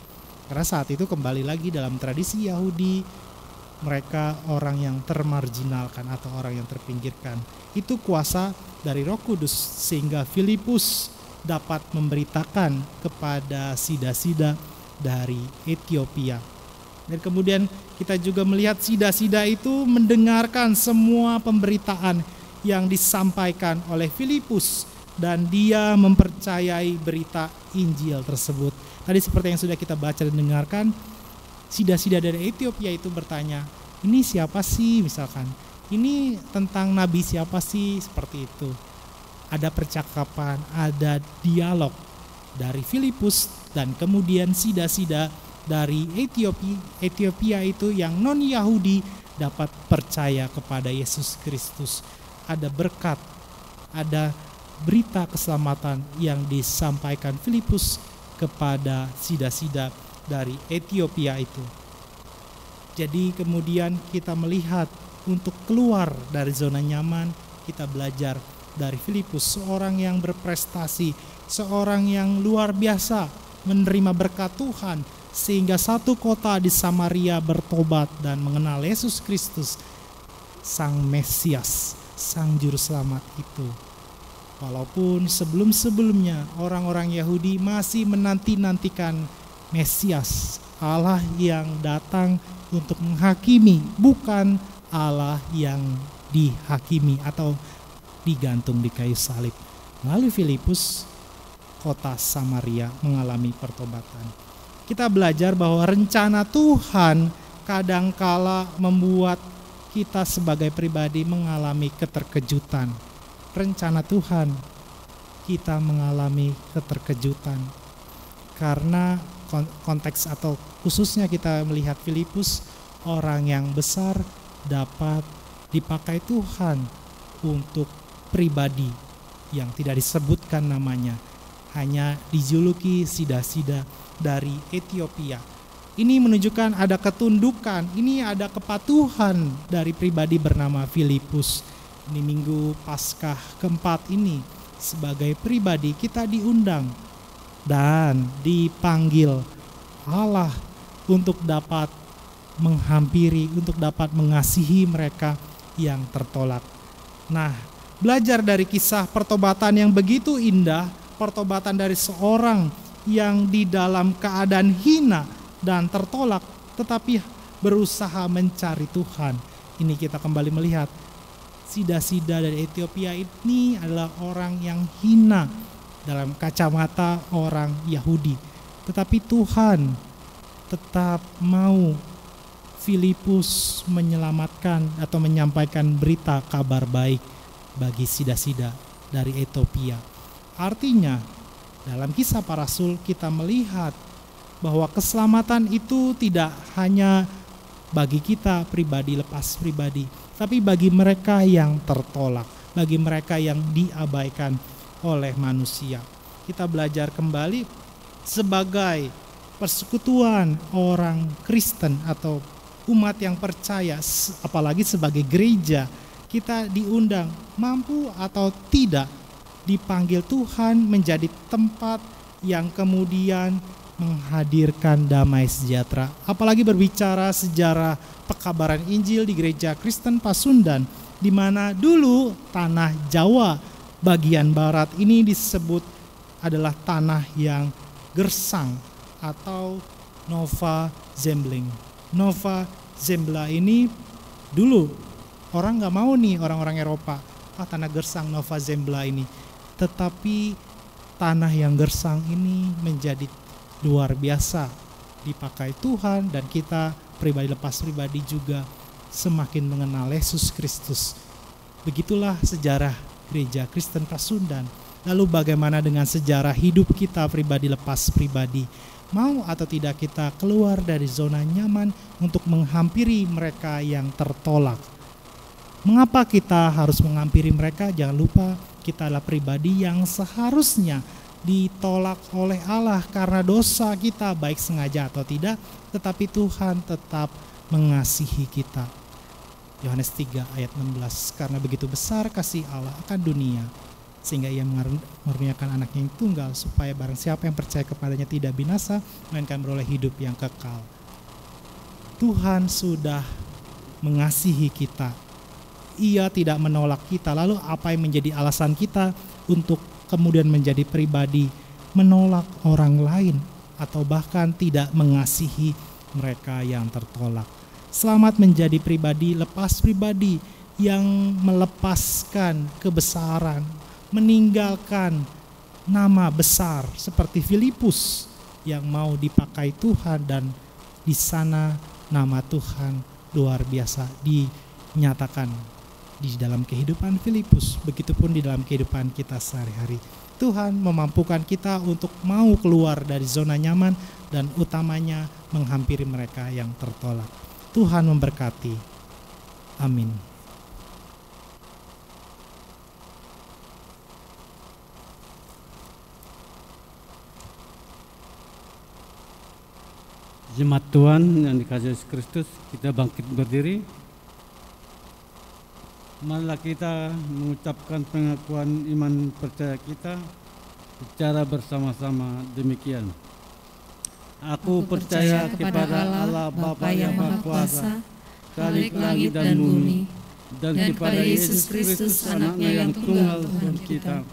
Karena saat itu kembali lagi dalam tradisi Yahudi, mereka orang yang termarginalkan atau orang yang terpinggirkan. Itu kuasa dari Roh Kudus sehingga Filipus dapat memberitakan kepada sida-sida dari Ethiopia. Dan kemudian kita juga melihat sida-sida itu mendengarkan semua pemberitaan yang disampaikan oleh Filipus, dan dia mempercayai berita Injil tersebut. Tadi seperti yang sudah kita baca dan dengarkan, sida-sida dari Ethiopia itu bertanya, ini siapa sih misalkan? Ini tentang nabi siapa sih? Seperti itu. ada percakapan, ada dialog dari Filipus dan kemudian sida-sida dari Ethiopia itu yang non-Yahudi dapat percaya kepada Yesus Kristus. Ada berkat, ada berita keselamatan yang disampaikan Filipus kepada sida-sida dari Ethiopia itu. Jadi kemudian kita melihat untuk keluar dari zona nyaman, kita belajar dari Filipus, seorang yang berprestasi, seorang yang luar biasa menerima berkat Tuhan, sehingga satu kota di Samaria bertobat dan mengenal Yesus Kristus, Sang Mesias, Sang Juru Selamat itu. Walaupun sebelum-sebelumnya orang-orang Yahudi masih menanti-nantikan Mesias, Allah yang datang untuk menghakimi, bukan Allah yang dihakimi atau digantung di kayu salib. Lalu Filipus, kota Samaria, mengalami pertobatan. Kita belajar bahwa rencana Tuhan kadangkala membuat kita sebagai pribadi mengalami keterkejutan. Rencana Tuhan, kita mengalami keterkejutan. Karena konteks atau khususnya kita melihat Filipus, orang yang besar dapat dipakai Tuhan untuk pribadi yang tidak disebutkan namanya, hanya dijuluki sida-sida dari Ethiopia. Ini menunjukkan ada ketundukan, ini ada kepatuhan dari pribadi bernama Filipus. Ini minggu Paskah keempat ini, sebagai pribadi kita diundang dan dipanggil Allah untuk dapat menghampiri, untuk dapat mengasihi mereka yang tertolak. Nah, belajar dari kisah pertobatan yang begitu indah, pertobatan dari seorang yang di dalam keadaan hina dan tertolak, tetapi berusaha mencari Tuhan. Ini kita kembali melihat sida-sida dari Ethiopia ini adalah orang yang hina dalam kacamata orang Yahudi. Tetapi Tuhan tetap mau Filipus menyelamatkan atau menyampaikan berita kabar baik bagi sida-sida dari Ethiopia. Artinya, dalam kisah para rasul kita melihat bahwa keselamatan itu tidak hanya bagi kita pribadi, lepas pribadi, tapi bagi mereka yang tertolak, bagi mereka yang diabaikan oleh manusia. Kita belajar kembali sebagai persekutuan orang Kristen atau umat yang percaya, apalagi sebagai gereja, kita diundang mampu atau tidak dipanggil Tuhan menjadi tempat yang kemudian menghadirkan damai sejahtera. Apalagi berbicara sejarah pekabaran Injil di gereja Kristen Pasundan, di mana dulu tanah Jawa bagian barat ini disebut adalah tanah yang gersang atau Nova Zembla. Nova Zembla ini dulu orang nggak mau nih, orang-orang Eropa, tanah gersang Nova Zembla ini. Tetapi tanah yang gersang ini menjadi luar biasa dipakai Tuhan, dan kita pribadi lepas pribadi juga semakin mengenal Yesus Kristus. Begitulah sejarah gereja Kristen Pasundan. Lalu bagaimana dengan sejarah hidup kita pribadi lepas pribadi? Mau atau tidak kita keluar dari zona nyaman untuk menghampiri mereka yang tertolak? Mengapa kita harus menghampiri mereka? Jangan lupa kita adalah pribadi yang seharusnya ditolak oleh Allah karena dosa kita, baik sengaja atau tidak, tetapi Tuhan tetap mengasihi kita. Yohanes 3 ayat 16, karena begitu besar kasih Allah akan dunia, sehingga ia mengaruniakan anaknya yang tunggal, supaya barang siapa yang percaya kepadanya tidak binasa, melainkan beroleh hidup yang kekal. Tuhan sudah mengasihi kita. Ia tidak menolak kita. Lalu apa yang menjadi alasan kita untuk kemudian menjadi pribadi menolak orang lain atau bahkan tidak mengasihi mereka yang tertolak? Selamat menjadi pribadi lepas pribadi yang melepaskan kebesaran, meninggalkan nama besar seperti Filipus yang mau dipakai Tuhan, dan di sana nama Tuhan luar biasa dinyatakan di dalam kehidupan Filipus, begitupun di dalam kehidupan kita sehari-hari. Tuhan memampukan kita untuk mau keluar dari zona nyaman dan utamanya menghampiri mereka yang tertolak. Tuhan memberkati. Amin. Jemaat Tuhan yang dikasihi Yesus Kristus, kita bangkit berdiri. Marilah kita mengucapkan pengakuan iman percaya kita secara bersama-sama demikian. Aku percaya kepada Allah Bapa yang Maha Kuasa, Khalik langit dan bumi, dan kepada Yesus Kristus anaknya yang tunggal Tuhan kita,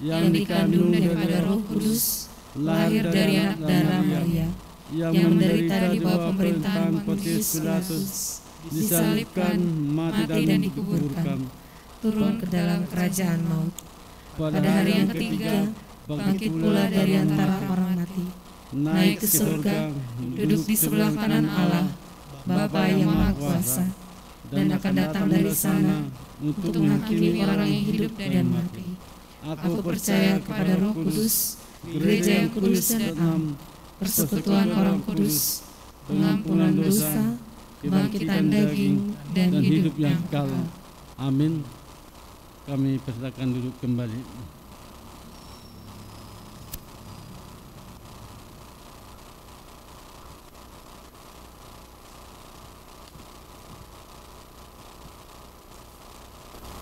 yang dikandung daripada Roh Kudus, lahir dari anak darah Maria, yang menderita di bawah pemerintahan Pontius Pilatus, disalibkan, mati dan dikuburkan, turun ke dalam kerajaan maut. Pada hari yang ketiga, bangkit pula dari antara orang mati, naik ke surga, duduk di sebelah kanan Allah, Bapa yang Maha Kuasa, dan akan datang dari sana untuk menghakimi orang yang hidup dan mati. Aku percaya kepada Roh Kudus, gereja yang kudus dan am, persekutuan orang kudus, pengampunan dosa, kebangkitan daging, dan hidup yang kekal. Amin. Kami persilakan duduk kembali.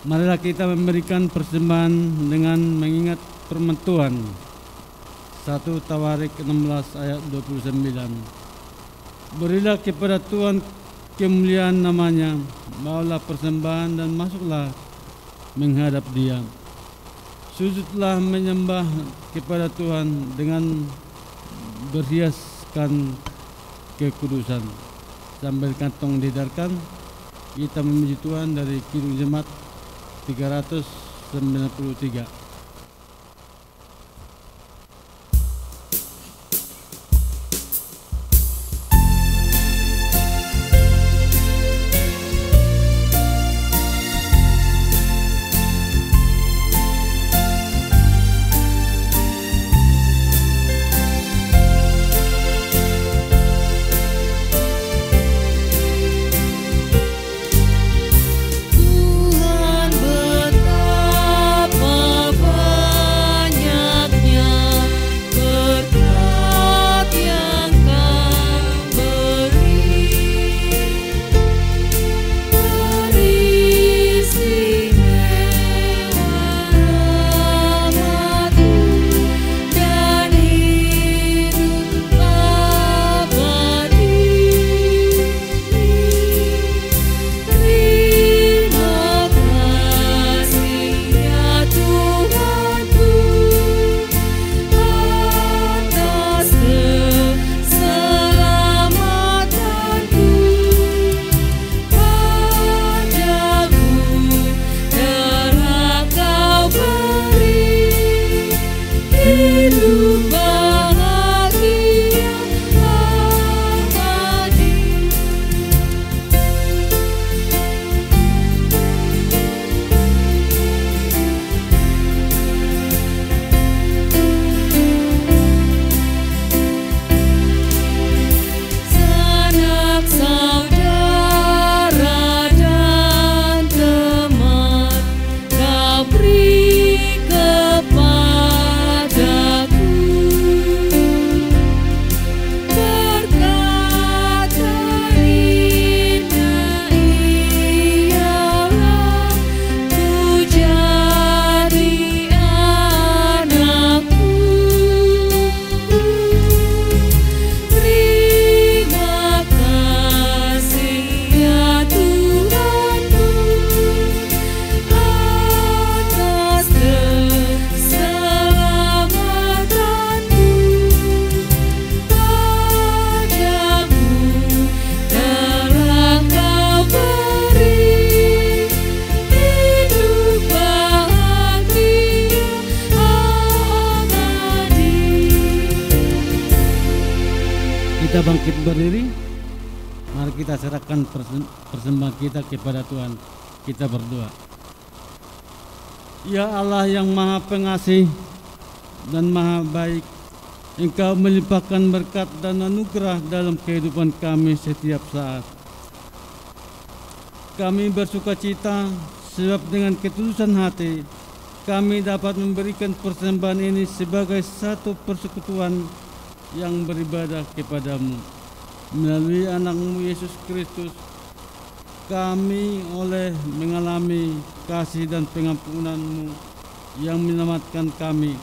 Marilah kita memberikan persembahan dengan mengingat firman Tuhan. 1 Tawarik 16 ayat 29. Berilah kepada Tuhan kemuliaan namanya, bawalah persembahan dan masuklah menghadap Dia. Sujudlah menyembah kepada Tuhan dengan berhiaskan kekudusan. Sambil kantong didarkan, kita memuji Tuhan dari Kidung Jemaat 393. Kita bangkit berdiri. Mari kita serahkan persembahan kita kepada Tuhan. Kita berdoa. Ya Allah yang Maha Pengasih dan Maha Baik, Engkau melimpahkan berkat dan anugerah dalam kehidupan kami setiap saat. Kami bersukacita sebab dengan ketulusan hati kami dapat memberikan persembahan ini sebagai satu persekutuan yang beribadah kepadamu. Melalui anak-Mu Yesus Kristus, kami oleh mengalami kasih dan pengampunan-Mu yang menyelamatkan kami.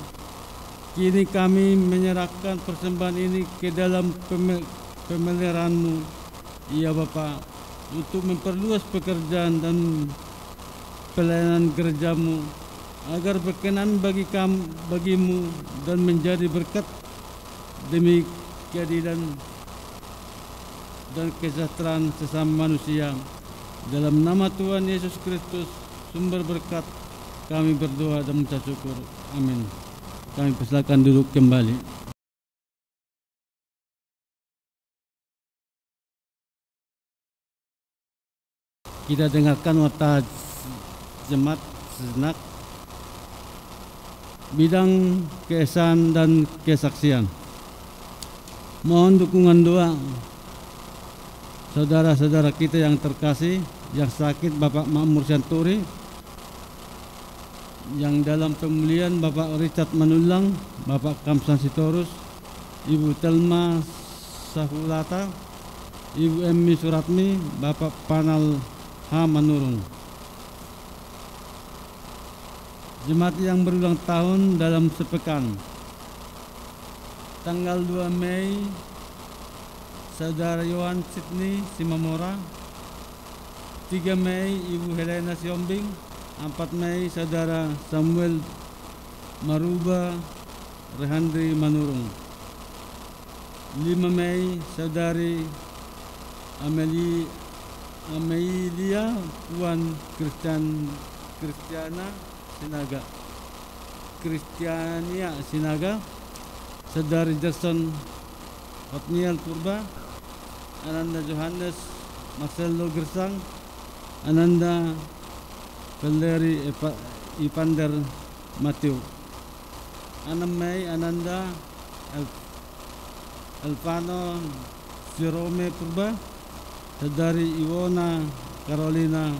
Kini kami menyerahkan persembahan ini ke dalam pemeliharaan-Mu, ya Bapa, untuk memperluas pekerjaan dan pelayanan gereja-Mu, agar berkenan bagimu dan menjadi berkat demi keadilan dan kesejahteraan sesama manusia. Dalam nama Tuhan Yesus Kristus, sumber berkat, kami berdoa dan mengucap syukur. Amin. Kami persilakan duduk kembali. Kita dengarkan warta jemaat sejenak. Bidang keesaan dan kesaksian. Mohon dukungan doa saudara-saudara kita yang terkasih, yang sakit, Bapak Makmur Syanturi, yang dalam pemulihan Bapak Richard Manulang, Bapak Kamsan Sitorus, Ibu Telma Sahulata, Ibu Emmi Suratmi, Bapak Panal H. Manurung. Jemaat yang berulang tahun dalam sepekan. Tanggal 2 Mei Saudara Yohan Sidney Simamora, 3 Mei Ibu Helena Siombing, 4 Mei Saudara Samuel Maruba Rehandri Manurung, 5 Mei Saudari Amelia Puan Kristiania Sinaga, Saudari Jackson Otniel Purba, Ananda Johannes Marcelo Gersang, Ananda Valeri Ipander Matthew. 6 Mei Ananda Alfano Jerome Purba, Saudari Iwona Carolina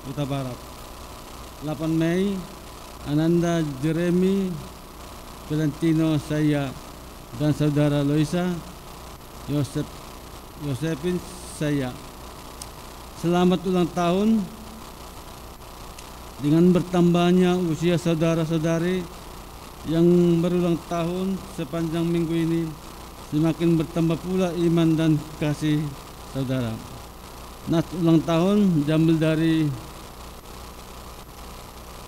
Huta Barat. 8 Mei Ananda Jeremy Valentino Saya dan Saudara Loisa Yosepin Saya. Selamat ulang tahun. Dengan bertambahnya usia saudara-saudari yang berulang tahun sepanjang minggu ini, semakin bertambah pula iman dan kasih saudara. Nats ulang tahun diambil dari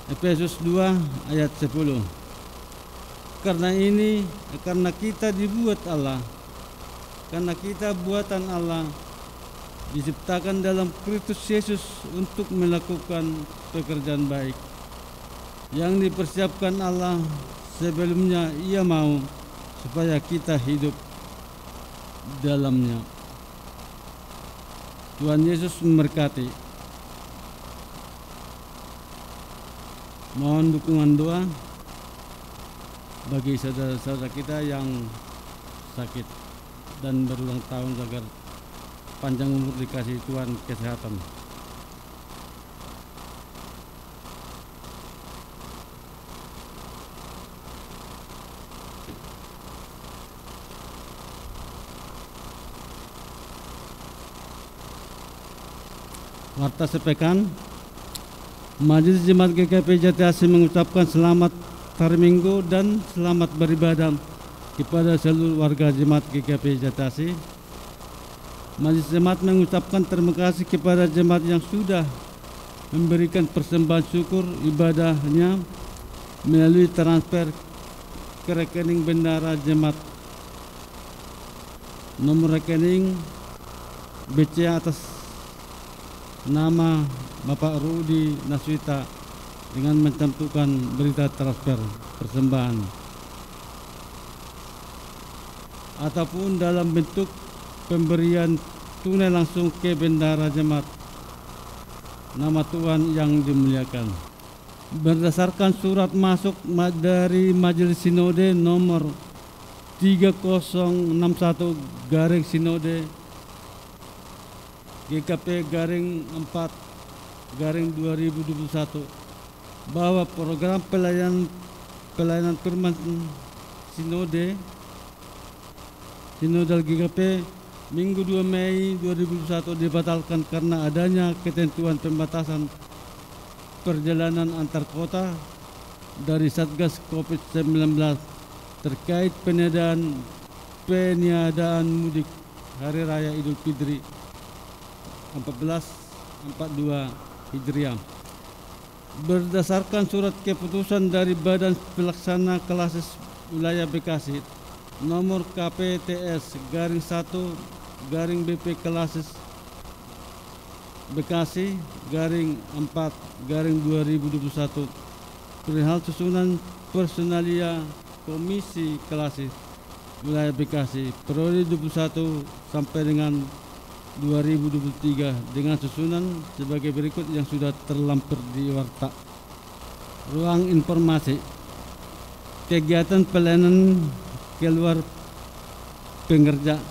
Efesus 2 ayat 10. Karena kita dibuat Allah, karena kita buatan Allah, diciptakan dalam Kristus Yesus untuk melakukan pekerjaan baik yang dipersiapkan Allah sebelumnya Ia mau supaya kita hidup dalamnya. Tuhan Yesus memberkati. Mohon dukungan doa bagi saudara-saudara kita yang sakit dan berulang tahun agar panjang umur dikasih Tuhan kesehatan. Warta sepekan. Majelis Jemaat GKP Jati Asih mengucapkan selamat hari Minggu dan selamat beribadah kepada seluruh warga Jemaat GKP Jati Asih. Majelis Jemaat mengucapkan terima kasih kepada jemaat yang sudah memberikan persembahan syukur ibadahnya melalui transfer ke rekening bendara jemaat. Nomor rekening BCA atas nama Bapak Rudi Naswita dengan mencantumkan berita transfer persembahan ataupun dalam bentuk pemberian tunai langsung ke bendara jemaat. Nama Tuhan yang dimuliakan. berdasarkan surat masuk dari Majelis Sinode nomor 3061 garing Sinode GKP garing 4 garing 2021 bahwa program pelayanan firman Sinodal GKP Minggu 2 Mei 2021 dibatalkan karena adanya ketentuan pembatasan perjalanan antar kota dari Satgas COVID-19 terkait peniadaan mudik Hari Raya Idul Fitri 1442 Hijriah. Berdasarkan surat keputusan dari Badan Pelaksana Klasis Wilayah Bekasi nomor KPTS garing 1 garing BP Klasis Bekasi garing 4 garing 2021 perihal susunan personalia Komisi Klasis Wilayah Bekasi periode 21 sampai dengan 2023 dengan susunan sebagai berikut yang sudah terlampir di warta. Ruang informasi kegiatan pelayanan keluar pengerja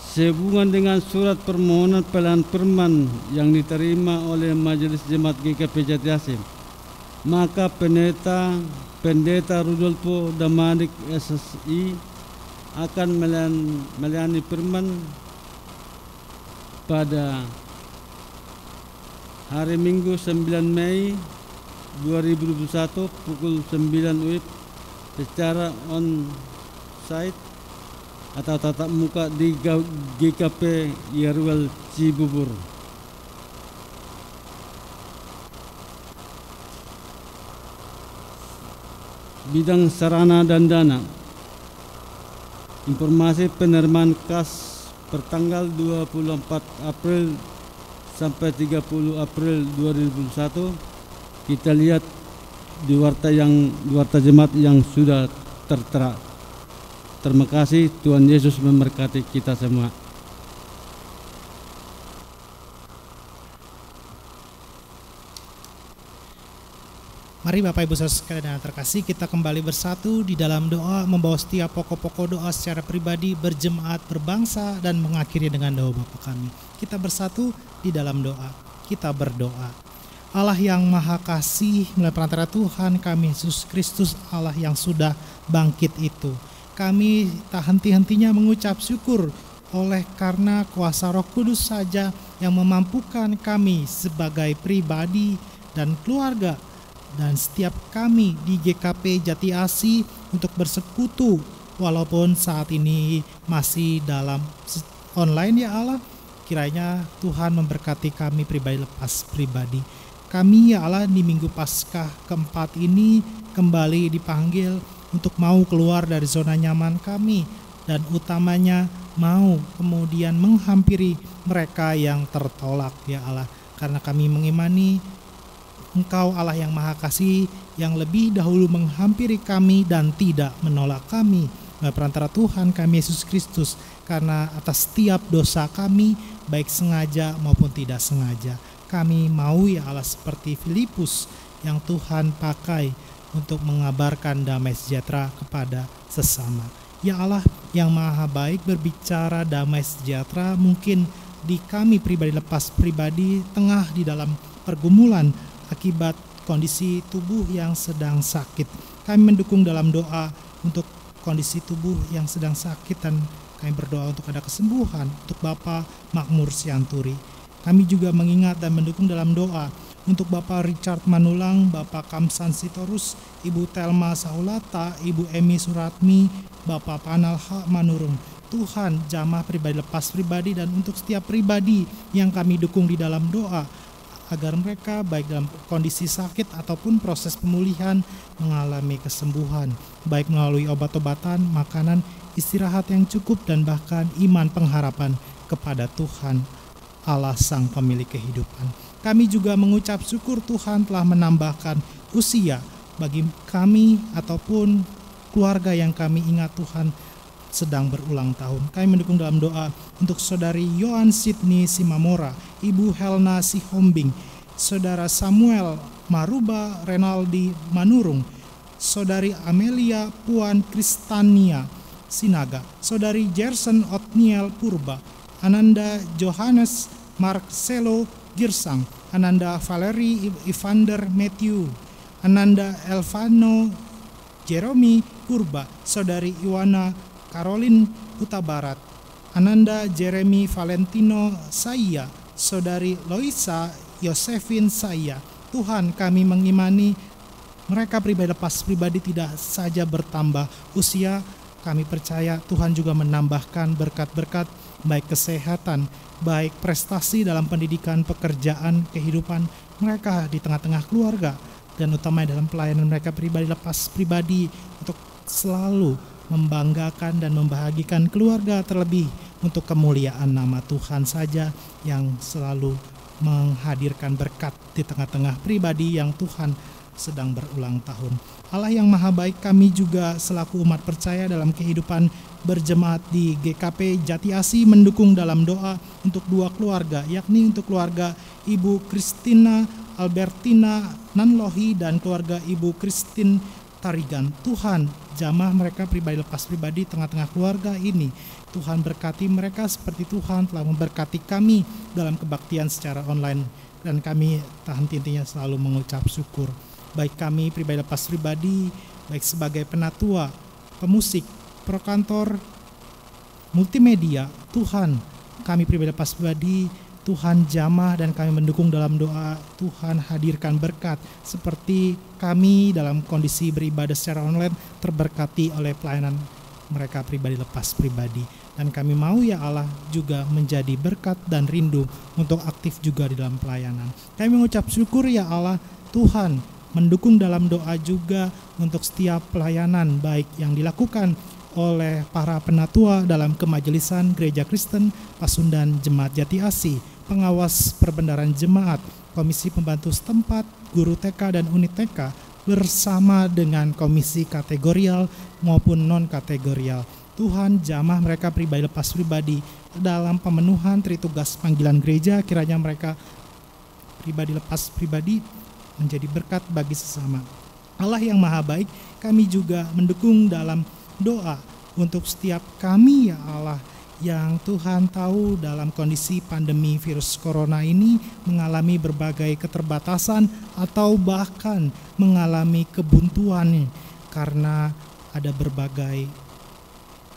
sehubungan dengan surat permohonan pelayanan firman yang diterima oleh Majelis Jemaat GKP Jatiasi, maka Pendeta Rudolfo Damanik SSI akan melayani firman pada hari Minggu 9 Mei 2021 pukul 9 WIB secara on-site atau tatap muka di GKP Yerwel Cibubur. Bidang sarana dan dana. Informasi penerimaan kas pertanggal 24 April sampai 30 April 2021 kita lihat di warta jemaat yang sudah tertera. Terima kasih, Tuhan Yesus memberkati kita semua. Mari Bapak Ibu Saudara sekalian yang terkasih, kita kembali bersatu di dalam doa, membawa setiap pokok-pokok doa secara pribadi, berjemaat, berbangsa, dan mengakhiri dengan doa Bapa kami. Kita bersatu di dalam doa, kita berdoa. Allah yang Maha Kasih, melalui perantara Tuhan kami Yesus Kristus, Allah yang sudah bangkit itu, kami tak henti-hentinya mengucap syukur oleh karena kuasa Roh Kudus saja yang memampukan kami sebagai pribadi dan keluarga dan setiap kami di GKP Jati Asih untuk bersekutu walaupun saat ini masih dalam online ya Allah. Kiranya Tuhan memberkati kami pribadi lepas pribadi. Kami ya Allah di Minggu Paskah keempat ini kembali dipanggil untuk mau keluar dari zona nyaman kami dan utamanya mau kemudian menghampiri mereka yang tertolak ya Allah. Karena kami mengimani Engkau Allah yang Maha Kasih yang lebih dahulu menghampiri kami dan tidak menolak kami melalui perantara Tuhan kami Yesus Kristus, karena atas setiap dosa kami baik sengaja maupun tidak sengaja kami mau ya Allah seperti Filipus yang Tuhan pakai untuk mengabarkan damai sejahtera kepada sesama. Ya Allah yang Maha Baik, berbicara damai sejahtera mungkin di kami pribadi lepas pribadi tengah di dalam pergumulan akibat kondisi tubuh yang sedang sakit. Kami mendukung dalam doa untuk kondisi tubuh yang sedang sakit dan kami berdoa untuk ada kesembuhan untuk Bapak Makmur Sianturi. Kami juga mengingat dan mendukung dalam doa untuk Bapak Richard Manulang, Bapak Kamsan Sitorus, Ibu Telma Saulata, Ibu Emi Suratmi, Bapak Panal H. Manurung. Tuhan jamah pribadi lepas pribadi dan untuk setiap pribadi yang kami dukung di dalam doa, agar mereka baik dalam kondisi sakit ataupun proses pemulihan mengalami kesembuhan, baik melalui obat-obatan, makanan, istirahat yang cukup, dan bahkan iman pengharapan kepada Tuhan Allah Sang Pemilik Kehidupan. Kami juga mengucap syukur Tuhan telah menambahkan usia bagi kami ataupun keluarga yang kami ingat Tuhan sedang berulang tahun. Kami mendukung dalam doa untuk Saudari Yohan Sidney Simamora, Ibu Helna Sihombing, Saudara Samuel Maruba Renaldi Manurung, Saudari Amelia Puan Kristania Sinaga, Saudari Gerson Otniel Purba, Ananda Johannes Marcelo Girsang, Ananda Valeri Evander Matthew, Ananda Elvano Jeremy Purba, Saudari Iwana Caroline Huta Barat, Ananda Jeremy Valentino Saya, Saudari Loisa Yosefin Saya. Tuhan, kami mengimani mereka pribadi lepas pribadi tidak saja bertambah usia, kami percaya Tuhan juga menambahkan berkat-berkat, baik kesehatan, baik prestasi dalam pendidikan, pekerjaan, kehidupan mereka di tengah-tengah keluarga, dan utamanya dalam pelayanan mereka pribadi lepas pribadi untuk selalu membanggakan dan membahagikan keluarga, terlebih untuk kemuliaan nama Tuhan saja yang selalu menghadirkan berkat di tengah-tengah pribadi yang Tuhan sedang berulang tahun. Allah yang maha baik, kami juga selaku umat percaya dalam kehidupan berjemaat di GKP Jati Asih mendukung dalam doa untuk dua keluarga, yakni untuk keluarga Ibu Kristina Albertina Nanlohi dan keluarga Ibu Kristin Tarigan. Tuhan, jamah mereka pribadi lepas pribadi tengah-tengah keluarga ini, Tuhan berkati mereka seperti Tuhan telah memberkati kami dalam kebaktian secara online, dan kami tak henti-hentinya selalu mengucap syukur. Baik kami pribadi lepas pribadi, baik sebagai penatua, pemusik, prokantor, multimedia, Tuhan, kami pribadi lepas pribadi, Tuhan jamah dan kami mendukung dalam doa, Tuhan hadirkan berkat seperti kami dalam kondisi beribadah secara online terberkati oleh pelayanan mereka pribadi lepas pribadi. Dan kami mau ya Allah juga menjadi berkat dan rindu untuk aktif juga di dalam pelayanan. Kami mengucap syukur ya Allah, Tuhan mendukung dalam doa juga untuk setiap pelayanan baik yang dilakukan oleh para penatua dalam kemajelisan Gereja Kristen Pasundan Jemaat Jati Asih, pengawas perbendaharaan jemaat, komisi pembantu setempat, guru TK dan unit TK, bersama dengan komisi kategorial maupun non-kategorial. Tuhan jamah mereka pribadi lepas pribadi dalam pemenuhan tritugas panggilan gereja, kiranya mereka pribadi lepas pribadi menjadi berkat bagi sesama. Allah yang maha baik, kami juga mendukung dalam doa untuk setiap kami ya Allah, yang Tuhan tahu dalam kondisi pandemi virus corona ini mengalami berbagai keterbatasan atau bahkan mengalami kebuntuan karena ada berbagai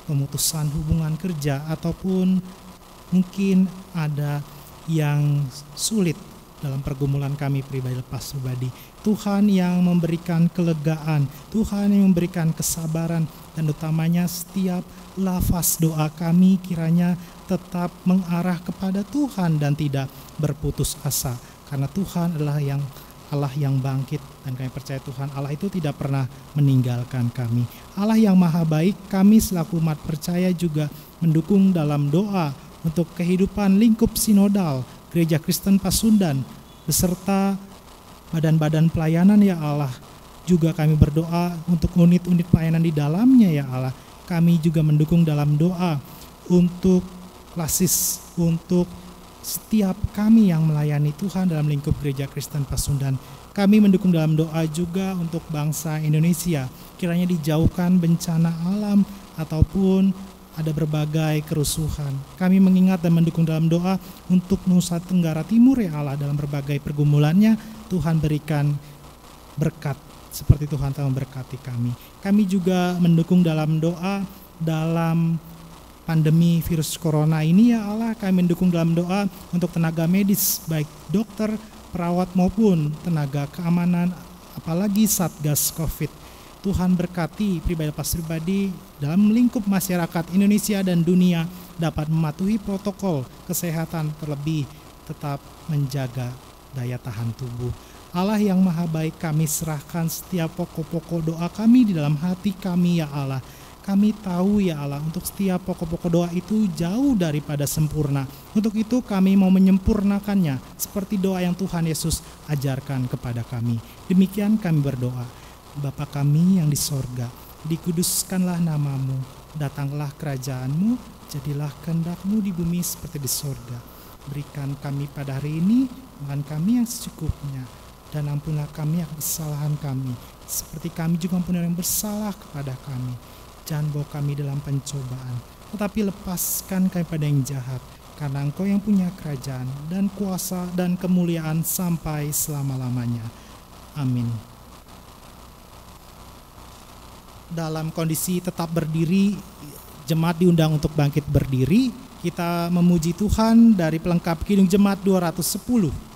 pemutusan hubungan kerja ataupun mungkin ada yang sulit dalam pergumulan kami pribadi lepas pribadi. Tuhan yang memberikan kelegaan, Tuhan yang memberikan kesabaran, dan utamanya setiap lafaz doa kami kiranya tetap mengarah kepada Tuhan dan tidak berputus asa, karena Tuhan adalah Allah yang bangkit, dan kami percaya Tuhan Allah itu tidak pernah meninggalkan kami. Allah yang maha baik, kami selaku umat percaya juga mendukung dalam doa untuk kehidupan lingkup sinodal Gereja Kristen Pasundan beserta badan-badan pelayanan ya Allah. Juga kami berdoa untuk unit-unit pelayanan di dalamnya ya Allah. Kami juga mendukung dalam doa untuk klasis, untuk setiap kami yang melayani Tuhan dalam lingkup Gereja Kristen Pasundan. Kami mendukung dalam doa juga untuk bangsa Indonesia, kiranya dijauhkan bencana alam ataupun ada berbagai kerusuhan. Kami mengingat dan mendukung dalam doa untuk Nusa Tenggara Timur ya Allah, dalam berbagai pergumulannya Tuhan berikan berkat seperti Tuhan telah memberkati kami. Kami juga mendukung dalam doa dalam pandemi virus corona ini ya Allah. Kami mendukung dalam doa untuk tenaga medis, baik dokter, perawat maupun tenaga keamanan, apalagi Satgas Covid. Tuhan berkati pribadi lepas pribadi dalam lingkup masyarakat Indonesia dan dunia dapat mematuhi protokol kesehatan, terlebih tetap menjaga daya tahan tubuh. Allah yang maha baik, kami serahkan setiap pokok-pokok doa kami di dalam hati kami ya Allah. Kami tahu ya Allah, untuk setiap pokok-pokok doa itu jauh daripada sempurna. Untuk itu kami mau menyempurnakannya seperti doa yang Tuhan Yesus ajarkan kepada kami. Demikian kami berdoa. Bapa kami yang di sorga, dikuduskanlah namamu, datanglah kerajaanmu, jadilah kehendak-Mu di bumi seperti di sorga. Berikan kami pada hari ini makan kami yang secukupnya, Dan ampunilah kami akan kesalahan kami, seperti kami juga ampuni orang yang bersalah kepada kami. Jangan bawa kami dalam pencobaan, tetapi lepaskan kami pada yang jahat. Karena Engkau yang punya kerajaan dan kuasa dan kemuliaan sampai selama-lamanya. Amin. Dalam kondisi tetap berdiri, jemaat diundang untuk bangkit berdiri. Kita memuji Tuhan dari pelengkap Kidung Jemaat 210.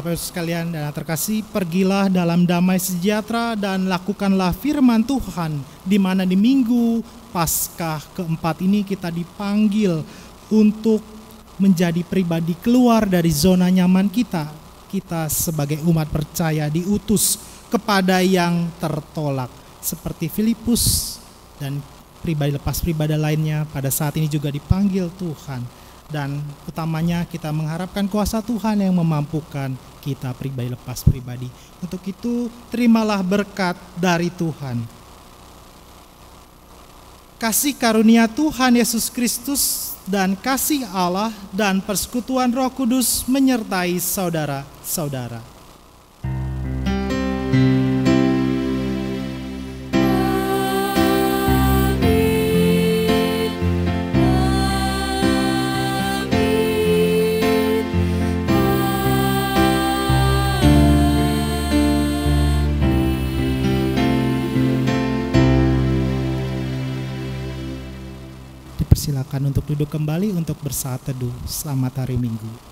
Bapak Ibu sekalian dan terkasih, pergilah dalam damai sejahtera dan lakukanlah firman Tuhan, di mana di minggu Paskah keempat ini kita dipanggil untuk menjadi pribadi keluar dari zona nyaman kita. Kita sebagai umat percaya diutus kepada yang tertolak, seperti Filipus dan pribadi lepas pribadi lainnya pada saat ini juga dipanggil Tuhan. Dan utamanya kita mengharapkan kuasa Tuhan yang memampukan kita pribadi lepas pribadi. Untuk itu terimalah berkat dari Tuhan. Kasih karunia Tuhan Yesus Kristus dan kasih Allah dan persekutuan Roh Kudus menyertai saudara-saudara. Silakan untuk duduk kembali untuk bersaat teduh. Selamat hari Minggu.